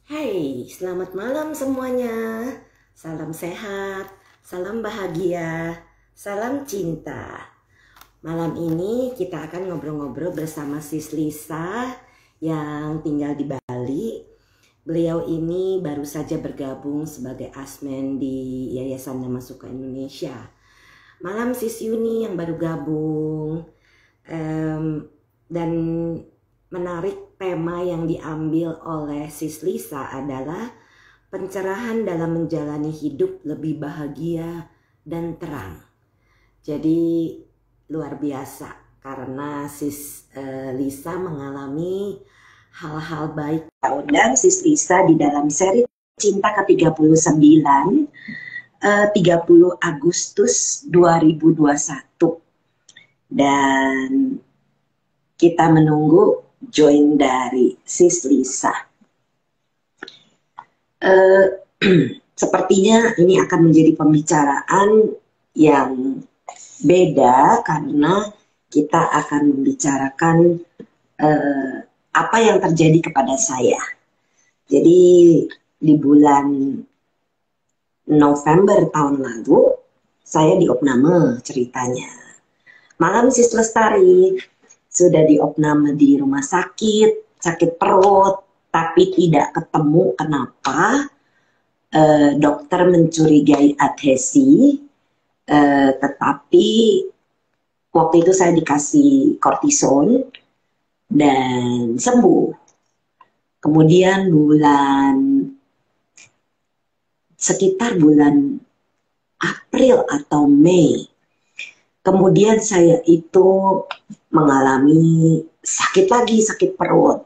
Hai, selamat malam semuanya. Salam sehat, salam bahagia, salam cinta. Malam ini kita akan ngobrol-ngobrol bersama Sis Lisa yang tinggal di Bali. Beliau ini baru saja bergabung sebagai asmen di Yayasan Nama Suka Indonesia. Malam Sis Yuni yang baru gabung. Dan menarik, tema yang diambil oleh Sis Lisa adalah pencerahan dalam menjalani hidup lebih bahagia dan terang. Jadi luar biasa karena Sis Lisa mengalami hal-hal baik. Kita undang Sis Lisa di dalam seri Cinta ke-39 30 Agustus 2021. Dan kita menunggu join dari Sis Lisa. Sepertinya ini akan menjadi pembicaraan yang beda karena kita akan membicarakan apa yang terjadi kepada saya. Jadi di bulan November tahun lalu saya diopname ceritanya. Malam Sis Lestari, sudah diopname di rumah sakit, sakit perut, tapi tidak ketemu kenapa. Dokter mencurigai adhesi, tetapi waktu itu saya dikasih kortison dan sembuh. Kemudian sekitar bulan April atau Mei, kemudian saya itu mengalami sakit lagi, sakit perut.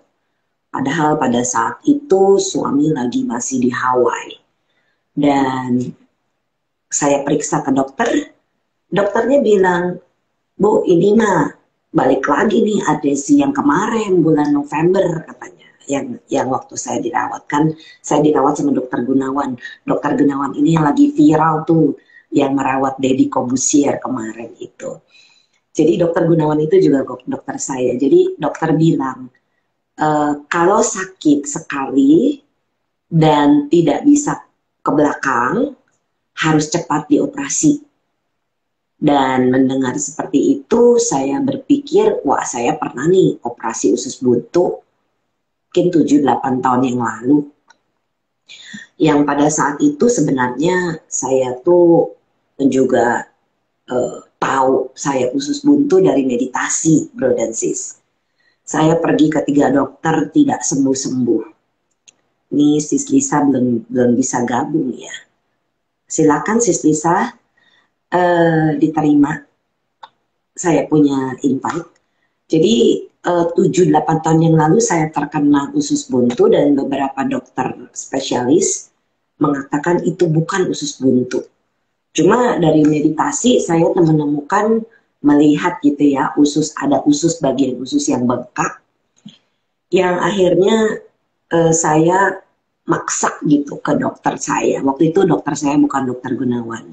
Padahal pada saat itu suami lagi masih di Hawaii. Dan saya periksa ke dokter, dokternya bilang, Bu, ini mah balik lagi nih adhesi yang kemarin bulan November katanya. Yang waktu saya dirawat, kan saya dirawat sama dokter Gunawan. Dokter Gunawan ini yang lagi viral tuh, yang merawat Deddy Corbuzier kemarin itu. Jadi dokter Gunawan itu juga dokter saya. Jadi dokter bilang, kalau sakit sekali dan tidak bisa ke belakang, harus cepat dioperasi. Dan mendengar seperti itu, saya berpikir, wah saya pernah nih operasi usus buntu, mungkin 7-8 tahun yang lalu. Yang pada saat itu sebenarnya saya tuh juga tahu saya usus buntu dari meditasi, bro dan sis. Saya pergi ke 3 dokter, tidak sembuh-sembuh. Ini Sis Lisa belum bisa gabung ya. Silakan Sis Lisa, diterima. Saya punya invite. Jadi 7-8 tahun yang lalu saya terkena usus buntu dan beberapa dokter spesialis mengatakan itu bukan usus buntu. Cuma dari meditasi saya menemukan, melihat gitu ya, ada bagian usus yang bengkak, yang akhirnya saya maksa gitu ke dokter saya. Waktu itu dokter saya bukan dokter Gunawan.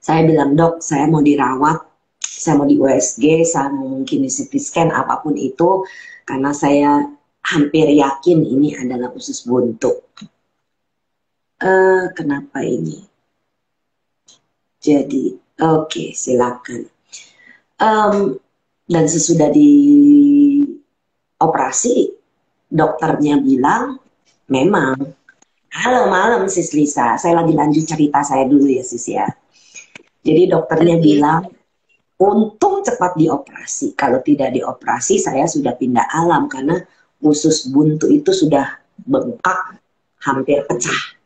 Saya bilang, dok, saya mau dirawat, saya mau di USG, saya mau mungkin di CT scan, apapun itu, karena saya hampir yakin ini adalah usus buntu. Kenapa ini? Jadi, oke, silakan. Dan sesudah dioperasi, dokternya bilang, memang, halo malam Sis Lisa, saya lagi lanjut cerita saya dulu ya Sis ya. Jadi dokternya bilang, untung cepat dioperasi, kalau tidak dioperasi saya sudah pindah alam, karena usus buntu itu sudah bengkak, hampir pecah.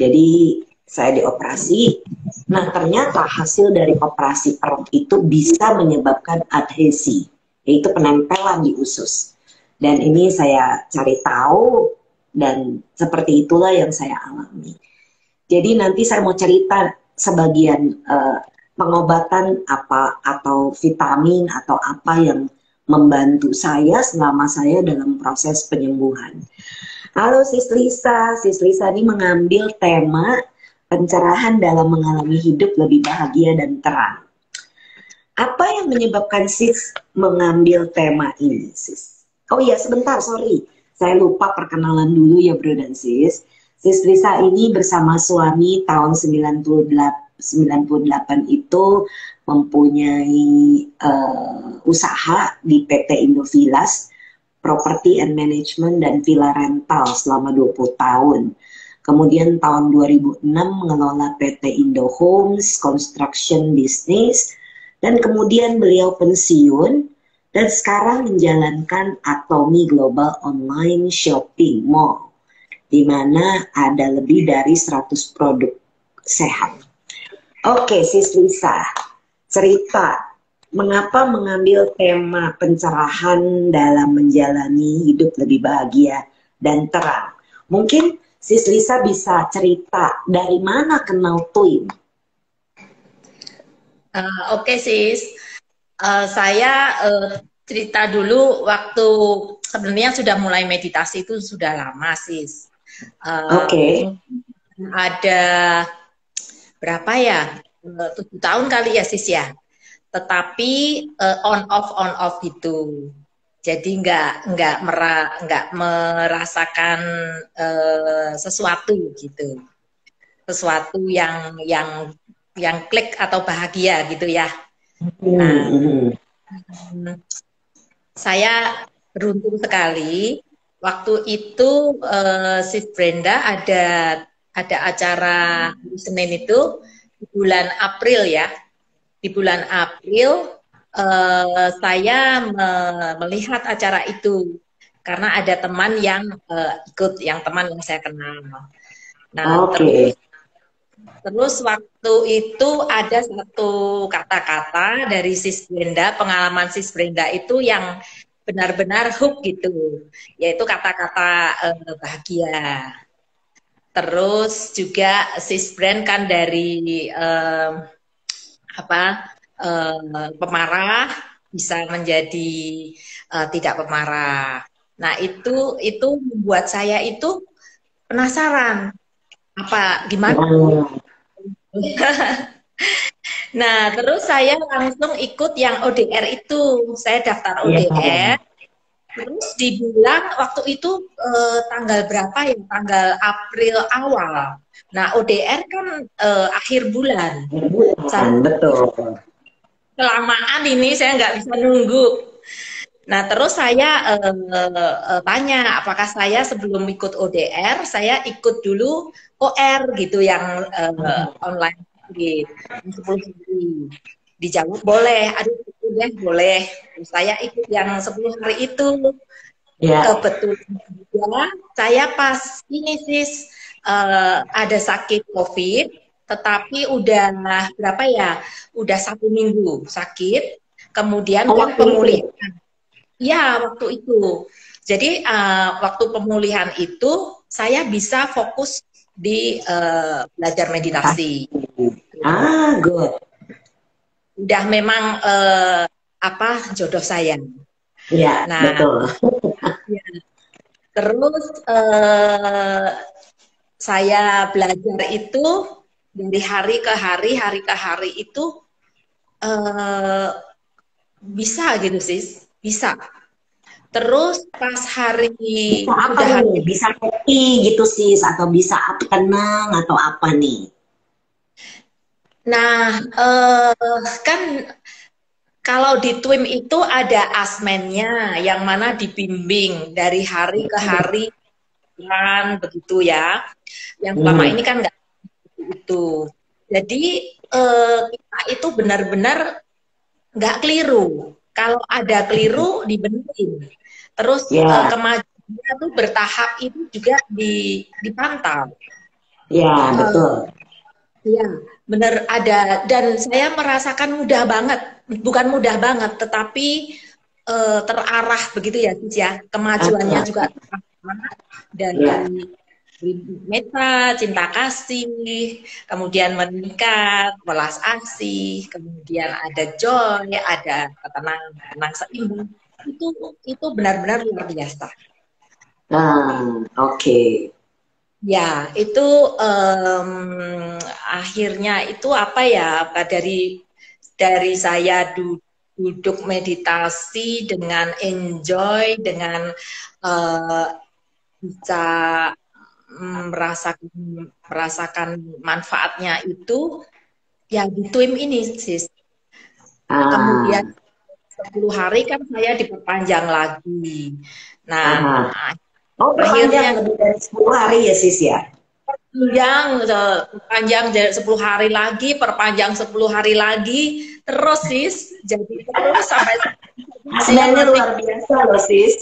Jadi saya dioperasi. Nah ternyata hasil dari operasi perut itu bisa menyebabkan adhesi, yaitu penempelan di usus. Dan ini saya cari tahu dan seperti itulah yang saya alami. Jadi nanti saya mau cerita sebagian pengobatan apa atau vitamin atau apa yang membantu saya selama saya dalam proses penyembuhan. Halo Sis Lisa ini mengambil tema pencerahan dalam mengalami hidup lebih bahagia dan terang. Apa yang menyebabkan Sis mengambil tema ini, Sis? Oh iya, sebentar, sorry. saya lupa perkenalan dulu ya bro dan sis. Sis Risa ini bersama suami tahun 98 itu mempunyai usaha di PT Indovilas, Property and Management dan Villa Rental selama 20 tahun. Kemudian tahun 2006 mengelola PT Indo Homes, Construction Business, dan kemudian beliau pensiun dan sekarang menjalankan Atomy Global Online Shopping Mall, di mana ada lebih dari 100 produk sehat. Oke, Sis Lisa, cerita mengapa mengambil tema pencerahan dalam menjalani hidup lebih bahagia dan terang. Mungkin Sis Lisa bisa cerita dari mana kenal Twin? Oke, Sis. Saya cerita dulu waktu sebenarnya sudah mulai meditasi itu sudah lama, Sis. Oke. Ada berapa ya? 7 tahun kali ya, Sis ya. Tetapi on off gitu. Jadi nggak merasakan sesuatu gitu. Sesuatu yang klik atau bahagia gitu ya. Nah, saya beruntung sekali waktu itu Sis Brenda ada acara di Senin itu di bulan April ya. Di bulan April saya melihat acara itu karena ada teman yang ikut, teman yang saya kenal. Nah, terus waktu itu ada satu kata-kata dari Sis Brenda, pengalaman Sis Brenda itu yang benar-benar hook gitu, yaitu kata-kata bahagia. Terus juga Sis Brand kan dari pemarah bisa menjadi tidak pemarah. Nah, itu membuat saya itu penasaran gimana. Nah, terus saya langsung ikut yang ODR itu. Saya daftar ODR. Terus dibilang waktu itu tanggal berapa ya? Tanggal April awal. Nah, ODR kan akhir bulan. Betul. Kelamaan ini saya nggak bisa nunggu. Nah, terus saya tanya, apakah saya sebelum ikut ODR, saya ikut dulu OR gitu yang online gitu, 10 hari. Dijawab boleh, aduh boleh. Saya ikut yang 10 hari itu. Kebetulan saya pas ini Sis ada sakit COVID, tetapi udah berapa ya? Udah 1 minggu sakit, kemudian kan pemulihan. Ya, waktu itu. Jadi waktu pemulihan itu saya bisa fokus di belajar meditasi. Good. Udah memang jodoh saya. Ya, nah, betul. Ya. Terus saya belajar itu dari hari ke hari itu bisa gitu Sis, bisa. Terus pas hari bisa happy gitu Sis, atau bisa tenang atau apa nih? Nah, kan kalau di Twim itu ada asmennya yang mana dibimbing dari hari ke hari kan begitu ya. Yang selama ini kan nggak itu. Jadi kita itu benar-benar nggak keliru. Kalau ada keliru dibenerin. Terus kemajuannya itu bertahap itu juga dipantau. Ya, betul. Iya, benar ada, dan saya merasakan mudah banget, bukan mudah banget, tetapi terarah begitu ya, Cis ya. Kemajuannya juga terarah dari meta, cinta kasih, kemudian meningkat, welas asih, kemudian ada joy, ada tenang seimbang. Itu benar-benar luar biasa. Oke. Ya, itu akhirnya itu apa ya? Dari saya duduk meditasi dengan enjoy, dengan bisa merasakan manfaatnya itu ya di TWIM ini, sis. Ah, Kemudian 10 hari kan saya diperpanjang lagi. Nah, aha. Oh, akhirnya perpanjang lebih dari 10 hari ya, Sis ya? panjang 10 hari lagi, perpanjang 10 hari lagi, terus sis, jadi terus sampai saya Asmennya masih, luar biasa loh, Sis.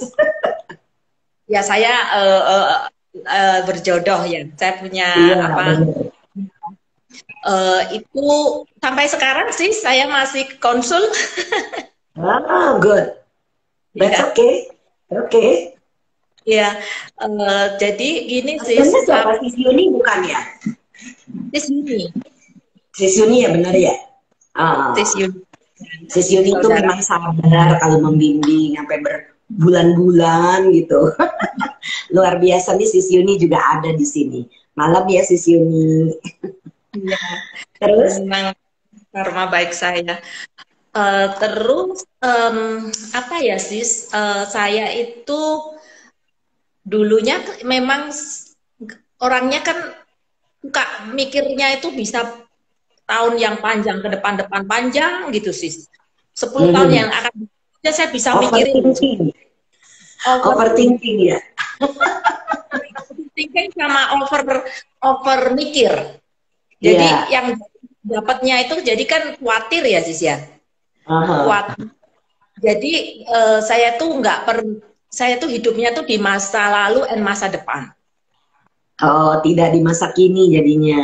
ya saya berjodoh ya, saya punya Iya, apa benar. itu sampai sekarang sih saya masih konsul. Ah, good. That's Ya, okay. Okay. ya, jadi gini sis, Asmennya siapa? Sis Yuni bukan ya? sis Yuni, Sis Yuni ya, benar ya? sis Ah. Yuni, Sis Yuni itu saudara. memang sabar kalau membimbing sampai berbulan-bulan gitu. Luar biasa nih Sis Yuni juga ada di sini. Malam ya Sis Yuni. Iya, Terus? memang karma baik saya. Terus apa ya sis? Saya itu dulunya memang orangnya kan suka mikirnya itu bisa tahun yang panjang ke depan-depan panjang gitu sis. 10 tahun yang Mhm. akan ya saya bisa mikirin loh. Overthinking. Overthinking Overthinking ya. sama over mikir. Jadi Iya. yang dapatnya itu jadi kan khawatir ya sis ya. Aha. Kuat. Jadi saya tuh nggak saya tuh hidupnya tuh di masa lalu dan masa depan, Oh, tidak di masa kini jadinya.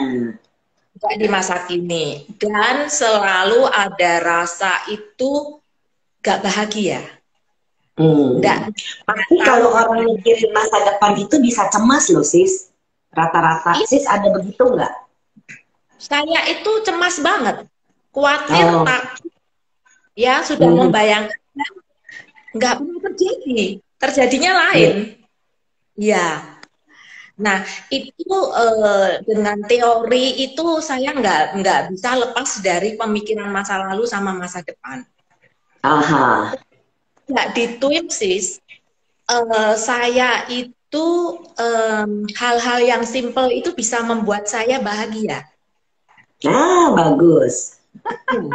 nggak di masa kini. Dan selalu ada rasa itu nggak bahagia, nggak Hmm. Pasti tahu kalau orang ngapain. mikirin masa depan itu bisa cemas loh, Sis. Rata-rata. Ih, Sis ada begitu nggak? saya itu cemas banget, khawatir, Oh. takut, ya sudah Mhm. membayangkan nggak pernah terjadi, terjadinya Iya. lain. Ya, nah, itu dengan teori itu saya nggak bisa lepas dari pemikiran masa lalu sama masa depan. Aha. Nggak di twin sis, saya itu hal-hal yang simple itu bisa membuat saya bahagia. Nah, bagus. Hmm.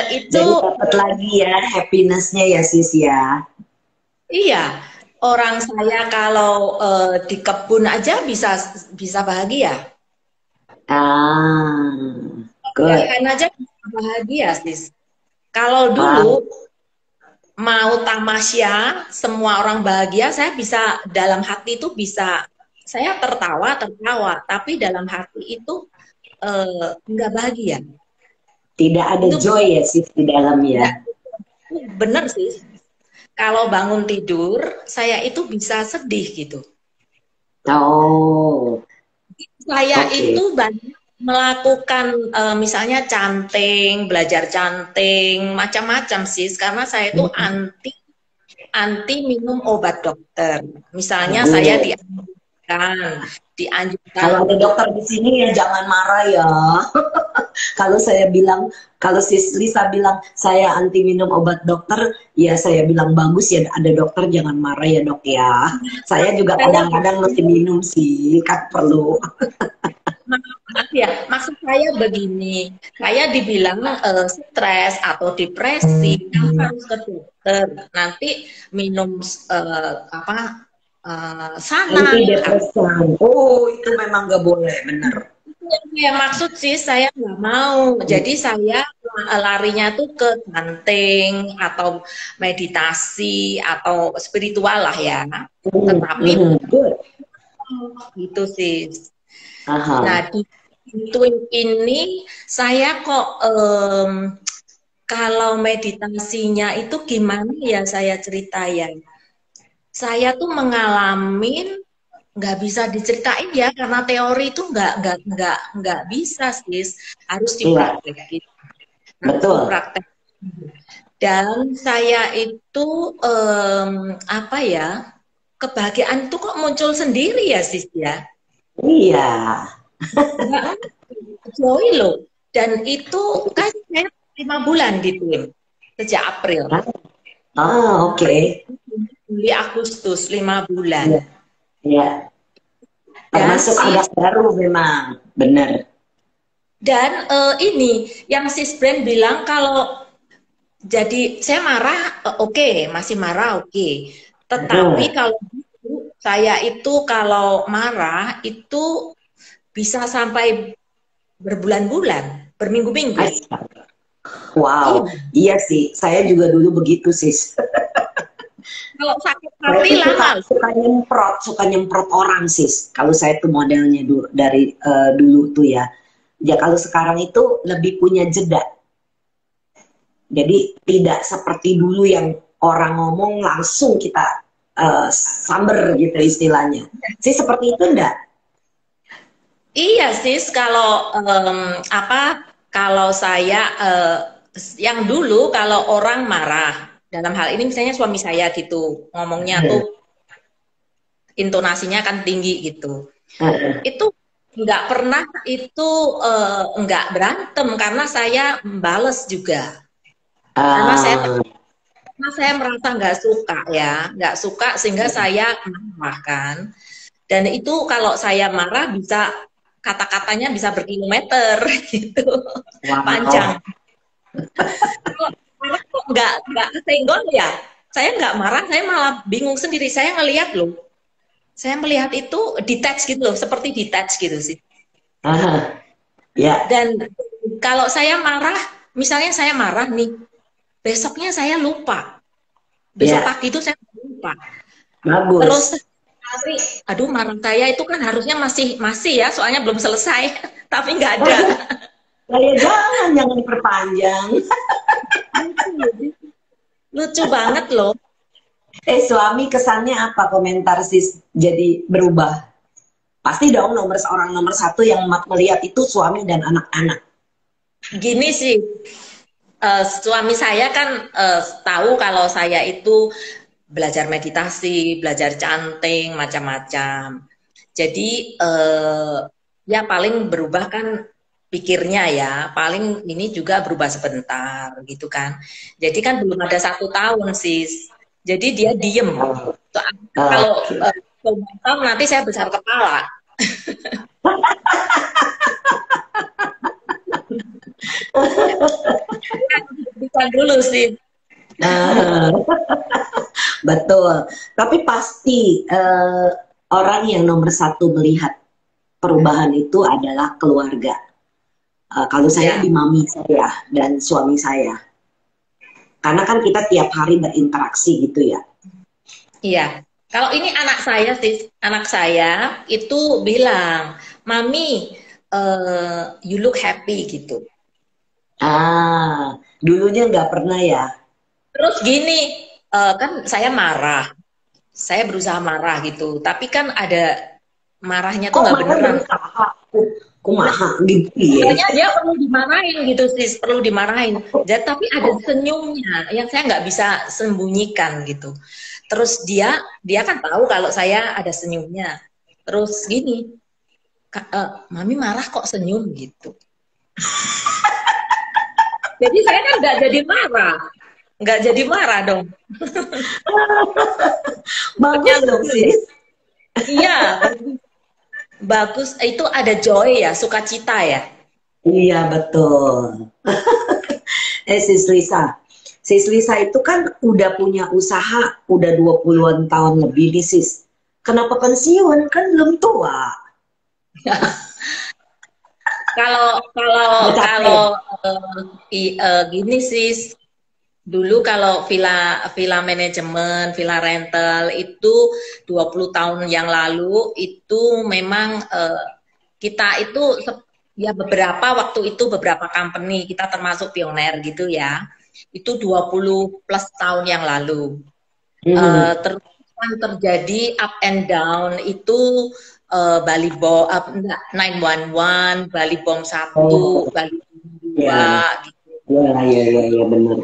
Itu Jadi dapat lagi ya happiness-nya ya sis ya. iya, orang saya kalau di kebun aja bisa bisa bahagia. Ah, good. Jalan aja bisa bahagia sis. Kalau Wow. dulu mau tamasya, semua orang bahagia, saya bisa dalam hati itu bisa saya tertawa, tapi dalam hati itu nggak bahagia. Tidak ada Itu joy ya sis di dalamnya. nggak benar sih. Kalau bangun tidur, saya itu bisa sedih gitu. Oh, Saya oke. itu banyak melakukan misalnya canting, belajar canting, macam-macam sih, karena saya itu anti anti minum obat dokter. Misalnya saya Good. dianjurkan Kalau ada untuk dokter di sini ya jangan marah ya. Kalau saya bilang, kalau sis Lisa bilang saya anti minum obat dokter, ya saya bilang bagus ya ada dokter jangan marah ya dok ya. Saya juga saya kadang-kadang masih minum sih, kan perlu. maaf ya, maksud saya begini, saya dibilang stres atau depresi, kamu harus ke dokter, nanti minum apa sanang. Antidepresan. Oh, itu memang nggak boleh, bener. Yang saya maksud sih saya nggak mau, jadi saya larinya tuh ke canting atau meditasi atau spiritual lah ya, tetapi Good. gitu sih. Nah, Aha. di Twin ini saya kok kalau meditasinya itu gimana ya saya ceritain. Saya tuh mengalami nggak bisa diceritain ya karena teori itu nggak bisa sih, harus Iya, dipraktekin. Harus betul. dipraktek. Dan saya itu apa ya, kebahagiaan itu kok muncul sendiri ya sis ya. Iya. Nggak joy loh. Dan itu kan saya 5 bulan di tim sejak April. Ah, oke. Juli Agustus 5 bulan. Iya, iya. Dan Termasuk agak baru memang, benar. ini yang sis Brand bilang kalau jadi saya marah, oke, masih marah, oke. Tetapi Heeh. kalau saya itu kalau marah itu bisa sampai berbulan-bulan, berminggu-minggu. Astaga. Wow, Iya, iya sih. Saya juga dulu begitu, sis. kalau sakit Saya hati tuh suka lama. suka nyemprot orang, sis. Kalau saya tuh modelnya dulu dari dulu tuh ya. Ya kalau sekarang itu lebih punya jeda. Jadi tidak seperti dulu yang orang ngomong langsung kita samber gitu istilahnya. Sih seperti itu enggak? Iya sis, kalau apa? Kalau saya yang dulu kalau orang marah dalam hal ini misalnya suami saya gitu ngomongnya tuh intonasinya kan tinggi gitu. Itu nggak pernah itu nggak berantem karena saya bales juga. Karena saya Uh, karena saya merasa nggak suka ya, nggak suka sehingga saya marah kan. Dan itu kalau saya marah bisa kata-katanya bisa berkilometer gitu, panjang. wow. Kalau marah kok nggak kesenggol ya, saya nggak marah, saya malah bingung sendiri. Saya ngelihat loh, saya melihat itu detach gitu loh, seperti detach gitu sih. Ya, Dan kalau saya marah, misalnya saya marah nih, besoknya saya lupa. Besok ya, pagi itu saya lupa. Terus bagus. hari, aduh marah saya itu kan harusnya masih masih ya, soalnya belum selesai, tapi nggak ada. Saya jangan diperpanjang. Lucu banget loh. Suami kesannya apa komentar sis jadi berubah? Pasti dong orang nomor satu yang melihat itu suami dan anak-anak. Gini sih, suami saya kan tahu kalau saya itu belajar meditasi, belajar canting, macam-macam. Jadi ya paling berubah kan pikirnya ya, paling ini juga berubah sebentar gitu kan. Jadi kan belum ada 1 tahun sis. Jadi dia diem. Oh, Kalau oke. nanti saya besar kepala. Bisa dulu sih. Ah, betul. Tapi pasti orang yang nomor satu melihat perubahan itu adalah keluarga. Kalau saya Ya, di mami saya dan suami saya. Karena kan kita tiap hari berinteraksi gitu ya. iya. Kalau ini anak saya sih, anak saya itu bilang, Mami, you look happy gitu. Dulunya nggak pernah ya. Terus gini, kan saya marah, saya berusaha marah gitu, tapi kan ada marahnya tuh Kok nggak mana beneran. berusaha? Nah, Kumaha gitu ya. sebenarnya dia perlu dimarahin gitu sih, perlu dimarahin. Tapi ada senyumnya yang saya nggak bisa sembunyikan gitu. Terus dia kan tahu kalau saya ada senyumnya. Terus gini, Mami marah kok senyum gitu. Jadi saya kan nggak jadi marah dong. Makanya Bagus dong lucu ya. sis. Iya, bagus. Itu ada joy ya, sukacita ya. Iya betul. Sis Lisa. Sis Lisa itu kan udah punya usaha udah 20-an tahun lebih nih sis. Kenapa pensiun? Kan belum tua. Kalau kalau Nggak kalau capek. gini sih, dulu kalau villa villa manajemen, villa rental itu 20 tahun yang lalu itu memang kita itu ya beberapa waktu itu beberapa company kita termasuk pioner gitu ya. Itu 20 plus tahun yang lalu. Hmm. Terus kan terjadi up and down itu Bali Bom, 911, Bali Bom Oh, 1, Bali Bom ya, 2 gitu. ya benar.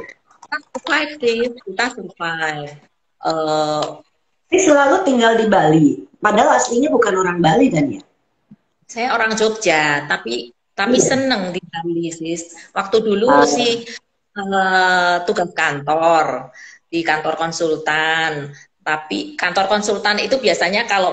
Kita survive sih, kita survive. Eh, Sis selalu tinggal di Bali. Padahal aslinya bukan orang Bali kan ya? saya orang Jogja, tapi Iya. seneng di Bali sih. Waktu dulu Ah, sih tugas kantor di kantor konsultan. Tapi kantor konsultan itu biasanya kalau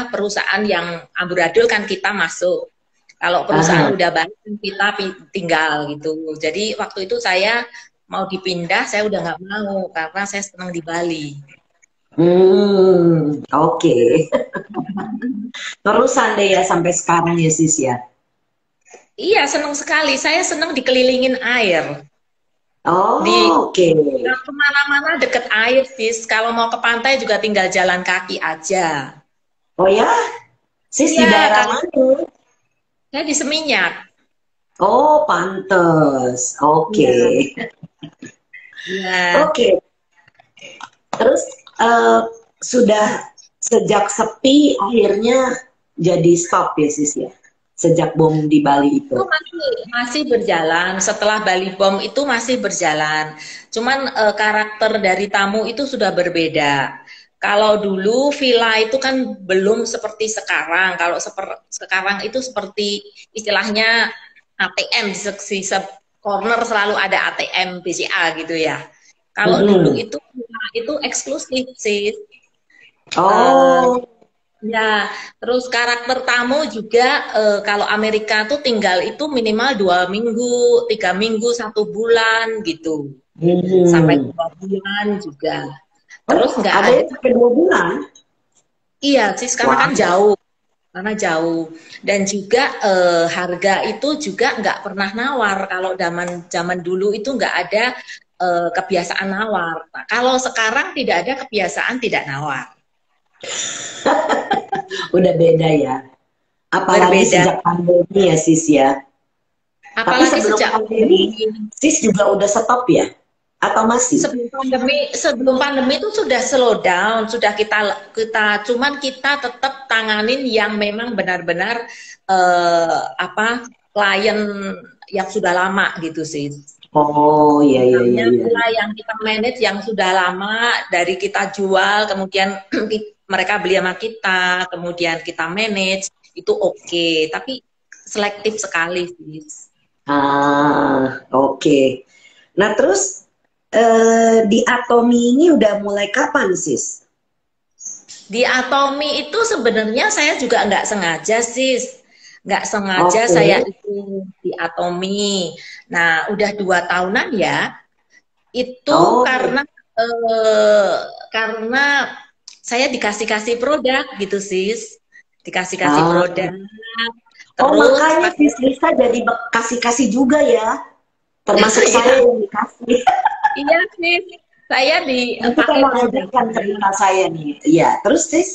perusahaan yang amburadul kan kita masuk. Kalau perusahaan Aha. udah banyak kita tinggal gitu. Jadi waktu itu saya mau dipindah, saya udah nggak mau karena saya senang di Bali. Oke. Terusan deh ya sampai sekarang ya sis ya. Iya, senang sekali. Saya senang dikelilingin air. Di Oh, oke. kemana-mana deket air, sis. Kalau mau ke pantai juga tinggal jalan kaki aja. Oh ya, sis di Iya, daerah kalau mana? saya di Seminyak. Oh, pantes. Oke. Iya, iya. Oke. Terus eh, sudah sejak sepi akhirnya jadi stop ya sis ya. Sejak bom di Bali Itu itu. masih berjalan. Setelah Bali Bom itu masih berjalan. Cuman karakter dari tamu itu sudah berbeda. Kalau dulu villa itu kan belum seperti sekarang. Kalau sekarang itu seperti istilahnya ATM di corner selalu ada ATM BCA gitu ya. Kalau dulu Mm-mm. itu villa itu eksklusif sih. Eh, Oh, Ya, terus karakter tamu juga kalau Amerika tuh tinggal itu minimal 2 minggu, 3 minggu, 1 bulan gitu, sampai hmm. 2 bulan juga. Oh, Terus nggak ada ada, yang sampai 2 bulan. iya sih karena kan Wow. jauh, karena jauh dan juga harga itu juga nggak pernah nawar. Kalau zaman zaman dulu itu nggak ada kebiasaan nawar. Nah, kalau sekarang tidak ada kebiasaan tidak nawar, Udah beda ya. Apalagi berbeda. sejak pandemi ya sis ya. Tapi Apalagi sebelum sejak pandemi, sis juga udah stop ya? Atau masih? sebelum pandemi itu sudah slow down, sudah kita kita cuman kita tetap tanganin yang memang benar-benar apa klien yang sudah lama gitu sih. Oh, iya, iya, iya, Misalnya iya. villa yang kita manage yang sudah lama dari kita jual, kemudian mereka beli sama kita, kemudian kita manage itu oke, tapi selektif sekali sih. Ah, oke. Nah, terus di Atomi ini udah mulai kapan, sis? Di Atomi itu sebenarnya saya juga nggak sengaja sih, nggak sengaja Oke. saya itu di Atomi. Nah, udah 2 tahunan ya. Itu Oh, eh, karena saya dikasih-kasih produk gitu sis, dikasih-kasih ah. produk. Oh, Terus makanya pada sis Lisa jadi kasih-kasih juga ya. Termasuk saya iya, yang dikasih. iya sis, saya Nanti saya dipakai mau lanjutkan produknya. cerita saya nih. Iya, terus sis?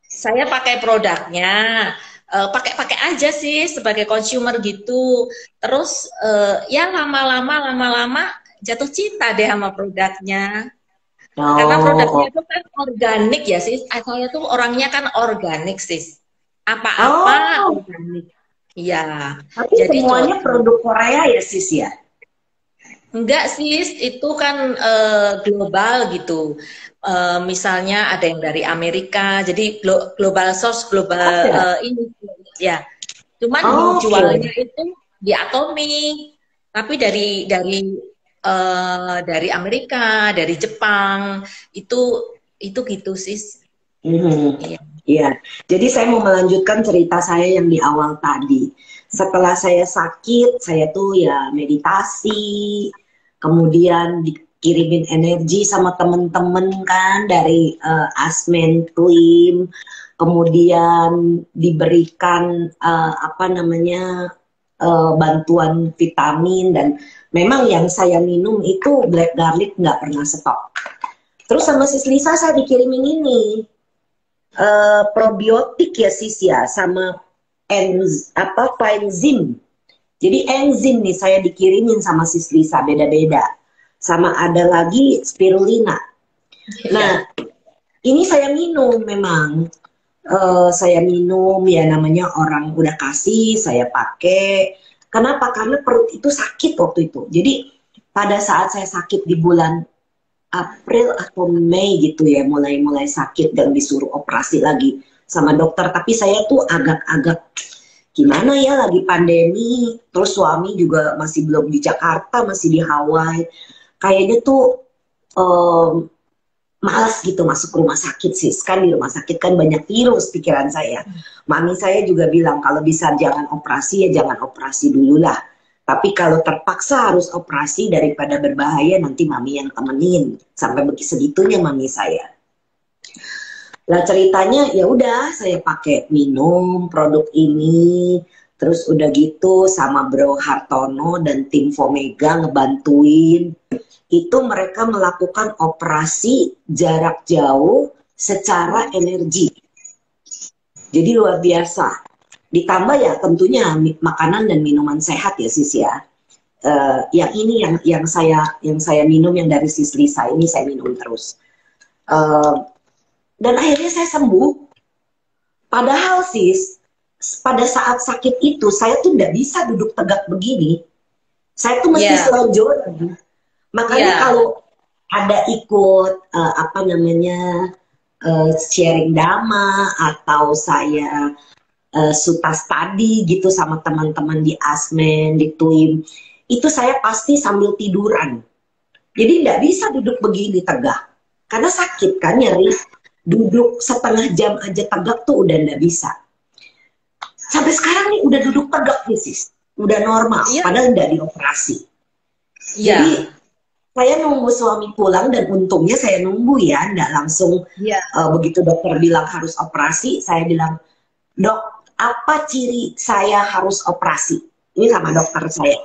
Saya pakai produknya, pakai-pakai aja sih sebagai consumer gitu. Terus ya lama-lama jatuh cinta deh sama produknya. Karena produknya Oh, itu kan organik ya sis. Saya tuh orangnya kan organik sis. Apa-apa oh. organik. Iya. Tapi Jadi semuanya cocok. produk Korea ya sis ya? Enggak sis, itu kan global gitu. Misalnya ada yang dari Amerika, jadi global source, global Ada. ini ya. Cuman Oke. dijualnya itu di Atomi, tapi dari Amerika, dari Jepang, itu itu gitu sis. Mhm. Iya. Iya, jadi saya mau melanjutkan cerita saya yang di awal tadi. Setelah saya sakit, saya tuh ya meditasi, kemudian dikirimin energi sama temen-temen kan dari Asmen Twim, kemudian diberikan apa namanya bantuan vitamin dan memang yang saya minum itu black garlic nggak pernah stop. Terus sama Sis Lisa saya dikirimin ini probiotik ya sis ya sama apa enzim. Jadi enzim nih saya dikirimin sama sis Lisa beda-beda. Sama ada lagi spirulina. Iya. Nah, ini saya minum memang. Saya minum ya namanya orang udah kasih saya pakai. Kenapa? Karena perut itu sakit waktu itu. Jadi pada saat saya sakit di bulan April atau Mei gitu ya mulai-mulai sakit dan disuruh operasi lagi sama dokter tapi saya tuh agak-agak gimana ya lagi pandemi terus suami juga masih belum di Jakarta masih di Hawaii kayaknya tuh um, malas gitu masuk rumah sakit sih. Kan di rumah sakit kan banyak virus pikiran saya. Mami saya juga bilang kalau bisa jangan operasi ya jangan operasi dulu lah. Tapi kalau terpaksa harus operasi daripada berbahaya nanti mami yang temenin. Sampai begitu segitunya mami saya. Lah ceritanya ya udah saya pakai minum produk ini, terus udah gitu sama Bro Hartono dan tim Fomega ngebantuin. Itu mereka melakukan operasi jarak jauh secara energi. Jadi luar biasa. Ditambah ya tentunya makanan dan minuman sehat ya sis ya. Yang ini yang saya minum yang dari sis Lisa ini saya minum terus. Dan akhirnya saya sembuh. Padahal sis, pada saat sakit itu saya tuh nggak bisa duduk tegak begini. Saya tuh mesti selonjoran. Makanya kalau ada ikut apa namanya sharing dhamma atau saya suta study gitu sama teman-teman di Asmen, di TWIM, itu saya pasti sambil tiduran. Jadi nggak bisa duduk begini tegak. Karena sakit kan nyeri. Duduk setengah jam aja tegak tuh udah nggak bisa. Sampai sekarang nih udah duduk tegak nih sis. Udah normal, padahal nggak dioperasi. Jadi saya nunggu suami pulang dan untungnya saya nunggu ya, nggak langsung begitu dokter bilang harus operasi, saya bilang, dok, apa ciri saya harus operasi? Ini sama dokter saya,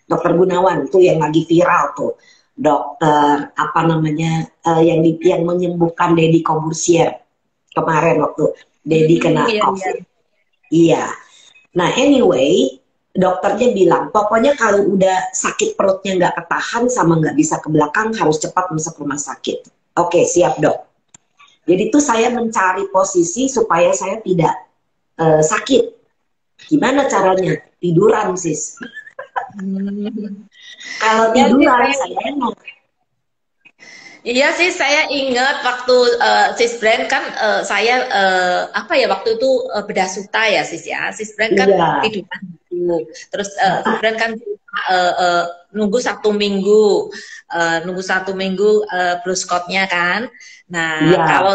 dokter Gunawan tuh yang lagi viral tuh. Dokter apa namanya yang menyembuhkan Deddy Corbuzier kemarin waktu Deddy kena COVID. Iya. Nah anyway, dokternya bilang pokoknya kalau udah sakit perutnya nggak ketahan sama nggak bisa ke belakang harus cepat masuk rumah sakit. Oke, siap dok. Jadi tuh saya mencari posisi supaya saya tidak sakit. Gimana caranya? Tiduran sis. Kalau tiduran saya enak. Iya sih, saya ingat waktu Sis Brand kan saya apa ya waktu itu bedah suta ya sis ya. Sis Brand kan tiduran dulu. Terus Sis Brand kan nunggu 1 minggu, blue Scott-nya kan. Nah kalau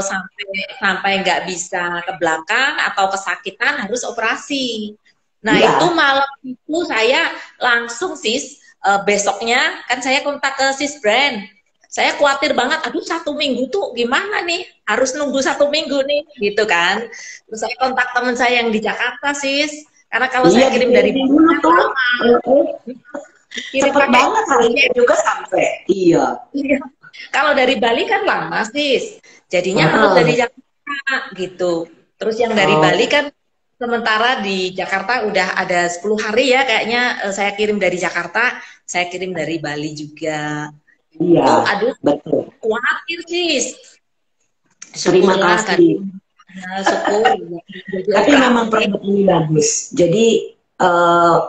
sampai nggak bisa ke belakang atau kesakitan harus operasi. Nah itu malam itu saya langsung sis besoknya kan saya kontak ke Sis Brand. Saya khawatir banget, aduh 1 minggu tuh gimana nih? Harus nunggu 1 minggu nih, gitu kan. Terus saya kontak teman saya yang di Jakarta sis. Karena kalau saya kirim dari dulu tuh cepet banget harinya juga sampai. Iya. Kalau dari Bali kan lama sis. Jadinya harus dari Jakarta gitu. Terus yang dari Bali kan sementara di Jakarta udah ada 10 hari ya kayaknya saya kirim dari Jakarta, saya kirim dari Bali juga. Iya, aduh, betul. Khawatir sis. Terima kasih. Syukur. Tapi memang produk ini bagus. Jadi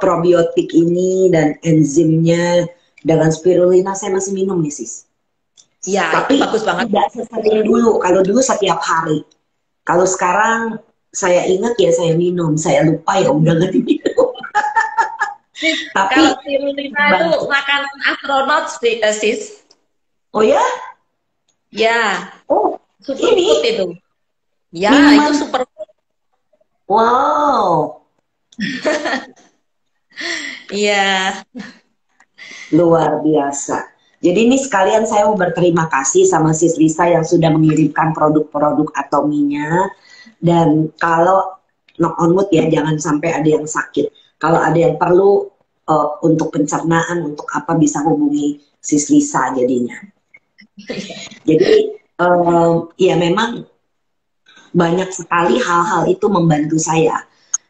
probiotik ini dan enzimnya dengan spirulina saya masih minum nih sis. Iya, tapi bagus banget. Tidak sesering dulu. Kalau dulu setiap hari. Kalau sekarang saya ingat ya saya minum, saya lupa ya udah gak diminum. Tapi kalau spirulina itu makanan astronot sis. Oh ya? Ya. Oh, superfood itu. Ya, minuman. Itu superfood. Wow. Iya. Luar biasa. Jadi ini sekalian saya mau berterima kasih sama Sis Lisa yang sudah mengirimkan produk-produk Atominya. Dan kalau knock on wood ya, jangan sampai ada yang sakit. Kalau ada yang perlu untuk pencernaan, untuk apa bisa hubungi Sis Lisa jadinya. Jadi ya memang banyak sekali hal-hal itu membantu saya.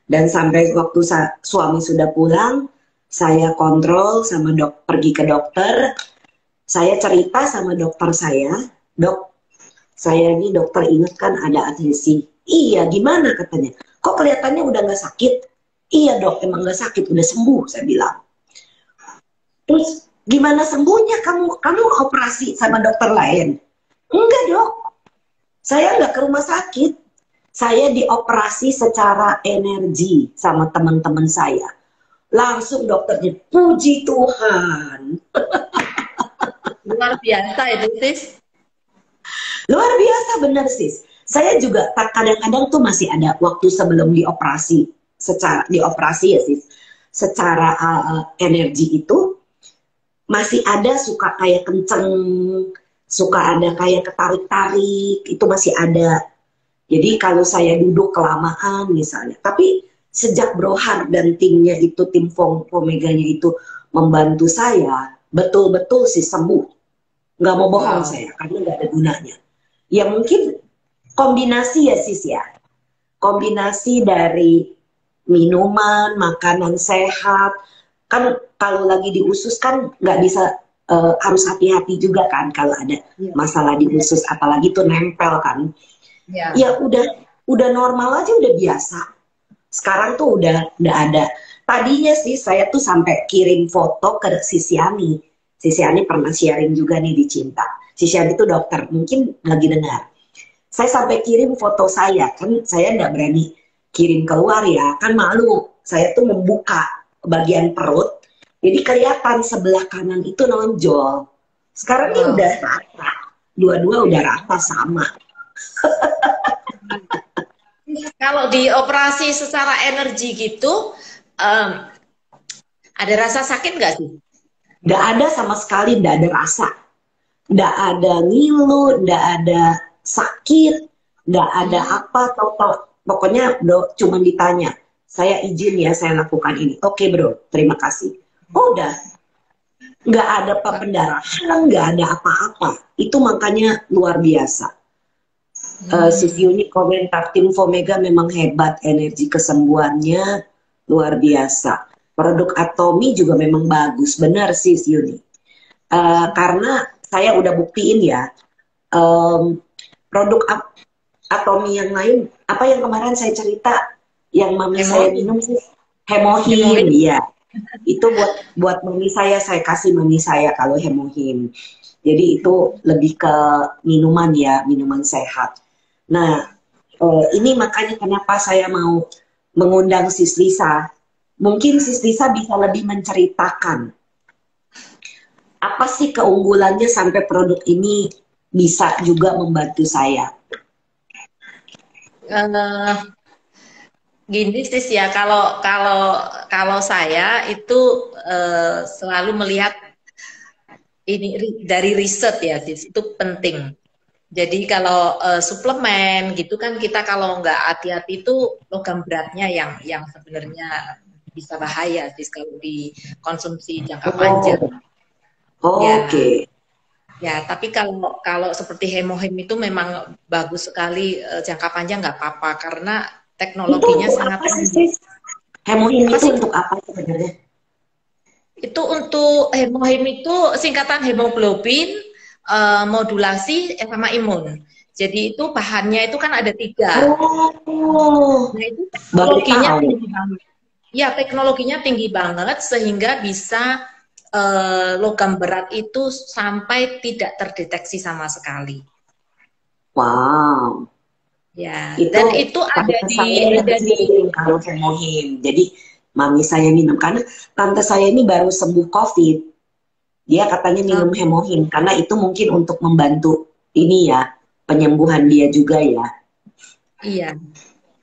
Dan sampai waktu suami sudah pulang, saya kontrol sama pergi ke dokter. Saya cerita sama dokter saya, dok, saya ini dokter ingat kan ada adhesi. Iya, gimana katanya? Kok kelihatannya udah nggak sakit? Iya dok, emang nggak sakit, udah sembuh, saya bilang. Terus gimana sembuhnya? Kamu operasi sama dokter lain? Enggak dok, saya nggak ke rumah sakit. Saya dioperasi secara energi sama teman-teman saya. Langsung dokternya, puji Tuhan. Luar biasa itu sis. Luar biasa bener sis. Saya juga kadang-kadang tuh masih ada waktu sebelum dioperasi, secara dioperasi ya sis, secara energi itu masih ada suka kayak kenceng, suka ada kayak ketarik-tarik, itu masih ada. Jadi kalau saya duduk kelamaan misalnya, tapi sejak Brohar dan timnya itu, tim Fomeganya itu membantu saya, betul-betul sih sembuh. Nggak mau bohong Wow. saya, karena nggak ada gunanya. Ya mungkin kombinasi ya sis ya, kombinasi dari minuman, makanan sehat. Kan kalau lagi di usus kan nggak bisa, harus hati-hati juga kan kalau ada Iya. masalah di usus, apalagi tuh nempel kan. Ya. Ya udah normal aja, udah biasa. Sekarang tuh udah ada. Tadinya sih saya tuh sampai kirim foto ke Sisiani. Sisiani pernah sharing juga nih di Cinta. Sisiani itu dokter, mungkin lagi dengar. Saya sampai kirim foto saya, kan saya nggak berani kirim keluar ya, kan malu. Saya tuh membuka bagian perut, jadi kelihatan sebelah kanan itu nonjol. Sekarang ini Wow. udah rata, dua-dua udah rata sama. Kalau dioperasi secara energi gitu, em, ada rasa sakit nggak sih? Nggak ada sama sekali, nggak ada rasa, nggak ada ngilu, nggak ada sakit, nggak ada Hmm. apa, tau pokoknya bro cuma ditanya, saya izin ya saya lakukan ini, oke bro, terima kasih. Oh, udah, nggak ada pendarahan, nggak ada apa-apa, itu makanya luar biasa. Hmm. Sis Yuni komentar, tim Fomega memang hebat, energi kesembuhannya luar biasa. Produk Atomi juga memang bagus, benar Sis Yuni. Karena saya udah buktiin ya, um, produk Atomi yang lain, apa yang kemarin saya cerita, yang mami saya Hemohin. minum sih, Hemohim, Hemohin. ya. Itu buat mami saya kasih mami saya kalau Hemohim. Jadi itu lebih ke minuman ya, minuman sehat. Nah, ini makanya kenapa saya mau mengundang Sis Lisa. Mungkin Sis Lisa bisa lebih menceritakan apa sih keunggulannya sampai produk ini bisa juga membantu saya. Eh, Gini sih ya, kalau saya itu selalu melihat ini dari riset ya, sis, itu penting. Jadi kalau suplemen gitu kan, kita kalau nggak hati-hati itu logam beratnya yang sebenarnya bisa bahaya sih kalau dikonsumsi jangka Oh, panjang. oke. Ya, Okay. ya. Tapi kalau kalau seperti hemohim itu memang bagus sekali, jangka panjang nggak apa-apa karena Itu teknologinya untuk sangat apa sih, tinggi. Sis? Hemoin Apa itu sih? untuk apa sebenarnya? Itu untuk hemohim itu singkatan hemoglobin, modulasi, sama imun. Jadi itu bahannya itu kan ada 3. Oh, Nah itu baru teknologinya tahu. tinggi banget. Ya, teknologinya tinggi banget sehingga bisa logam berat itu sampai tidak terdeteksi sama sekali. Wow, Ya, itu dan itu tante saya nge-sharing kalau hemoin. Jadi mami saya minum karena tante saya ini baru sembuh COVID. Dia katanya eh, minum hemoin karena itu mungkin untuk membantu ini ya, penyembuhan dia juga ya. iya,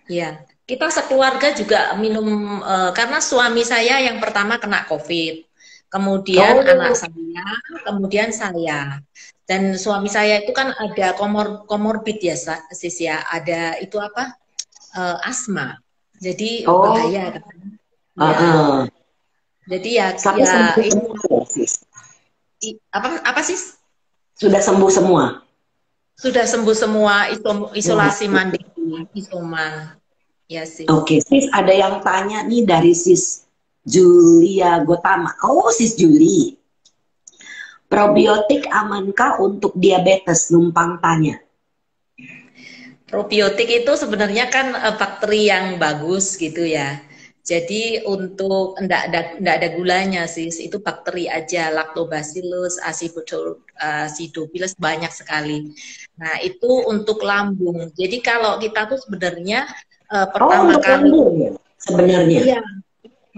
iya. Kita sekeluarga juga minum, karena suami saya yang pertama kena COVID, kemudian anak Oh, saya, kemudian saya. Dan suami saya itu kan ada komorbid ya, Sis ya, ada itu apa? Asma. Jadi oh, bahaya kan. Ya, uh-uh. jadi ya Tapi ya sembuh itu semua ya, sis. apa apa sih? Sudah sembuh semua. Sudah sembuh semua, Wow. isolasi mandiri, isoman. Ya sih. Oke, sis ada yang tanya nih dari sis Julia Gotama. Oh, sis Juli. Probiotik amankah untuk diabetes? Numpang tanya. Probiotik itu sebenarnya kan bakteri yang bagus gitu ya. Jadi untuk enggak ada gulanya sih, itu bakteri aja, Lactobacillus acidophilus banyak sekali. Nah, itu untuk lambung. Jadi kalau kita tuh sebenarnya Oh, pertama untuk kali, lambung ya sebenarnya. iya,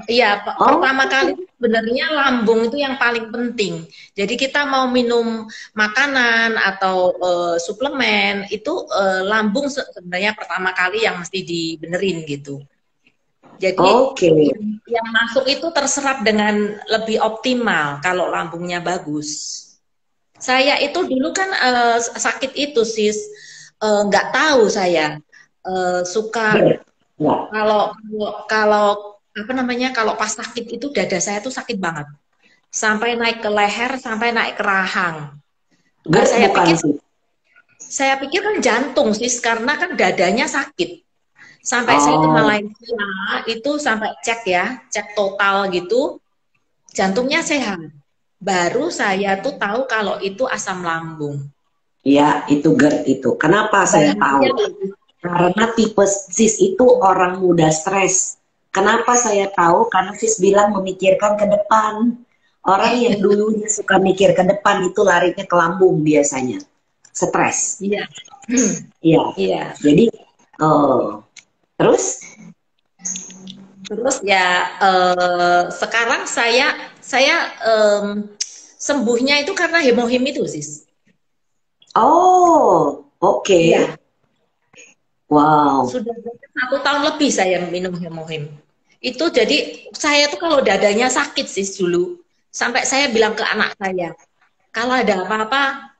Iya, Oh, pertama kali sebenarnya lambung itu yang paling penting. Jadi kita mau minum makanan atau suplemen itu lambung sebenarnya pertama kali yang mesti dibenerin gitu. Jadi oke. yang masuk itu terserap dengan lebih optimal kalau lambungnya bagus. Saya itu dulu kan sakit itu sis, nggak tahu saya suka GERD. Enggak. kalau kalau apa namanya kalau pas sakit itu dada saya tuh sakit banget sampai naik ke leher sampai naik ke rahang. Nah, GERD bukan sih. saya pikir kan jantung sis karena kan dadanya sakit. Sampai saya ke Oh, Malaysia itu sampai cek ya, cek total gitu, jantungnya sehat. Baru saya tuh tahu kalau itu asam lambung. ya itu GERD itu. Kenapa saya Bahaya tahu? loh. Karena tipe sis itu orang muda stres. Kenapa saya tahu? Karena sis bilang memikirkan ke depan. Orang yang dulunya suka mikir ke depan itu larinya ke lambung biasanya. Stres. Iya. Iya. Iya. Jadi, eh, terus, Terus ya sekarang saya sembuhnya itu karena hemohim itu sis. oh, oke. Iya. Wow. Sudah 1 tahun lebih saya minum hemohim. Itu jadi saya tuh kalau dadanya sakit sih dulu. Sampai saya bilang ke anak saya, kalau ada apa-apa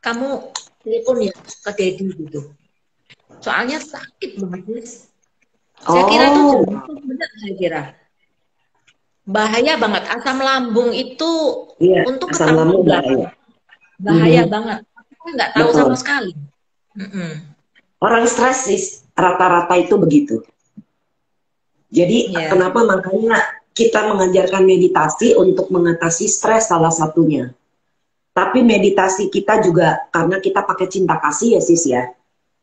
kamu telepon ya ke Dedi gitu. Soalnya sakit banget, Sis. Saya kira itu Oh, jantung benar saya kira. Bahaya banget asam lambung itu iya, untuk asam ketahuan lambung bahaya. belakangan. Bahaya Mhm, banget. Saya nggak tahu sama betul. sekali. Mm-mm. Orang stres sih rata-rata itu begitu. Jadi Ya, kenapa makanya kita mengajarkan meditasi untuk mengatasi stres salah satunya. Tapi meditasi kita juga karena kita pakai cinta kasih ya sis ya.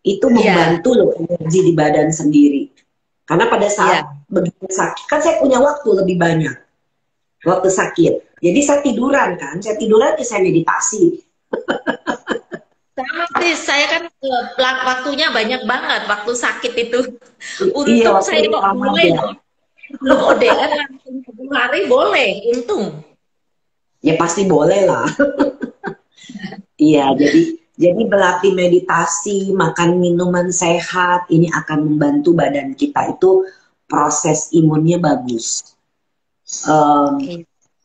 Itu ya, membantu loh energi di badan sendiri. Karena pada saat ya. begitu sakit kan saya punya waktu lebih banyak waktu sakit. Jadi saya tiduran kan, saya tiduran ya saya meditasi. Sama sih, saya kan waktunya banyak banget waktu sakit itu. Iya Untung waktu saya di kok kamar boleh ya. loh. Belum ODR langsung 10 hari boleh, untung. Ya pasti boleh lah. Iya, jadi berlatih meditasi, makan minuman sehat, ini akan membantu badan kita itu proses imunnya bagus. Em, Iya.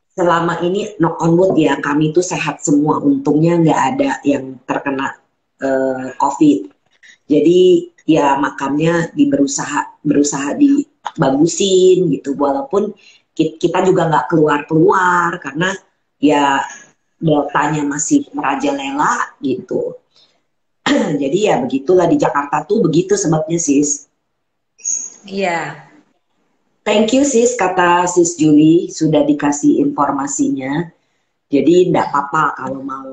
Selama ini knock on wood ya, kami tuh sehat semua. Untungnya nggak ada yang terkena COVID. Jadi ya makannya berusaha berusaha dibagusin gitu. Walaupun kita juga nggak keluar-keluar karena ya deltanya masih merajalela gitu. Jadi ya begitulah di Jakarta tuh begitu sebabnya sis. Iya. Thank you sis kata sis Julie sudah dikasih informasinya. Jadi tidak apa-apa kalau mau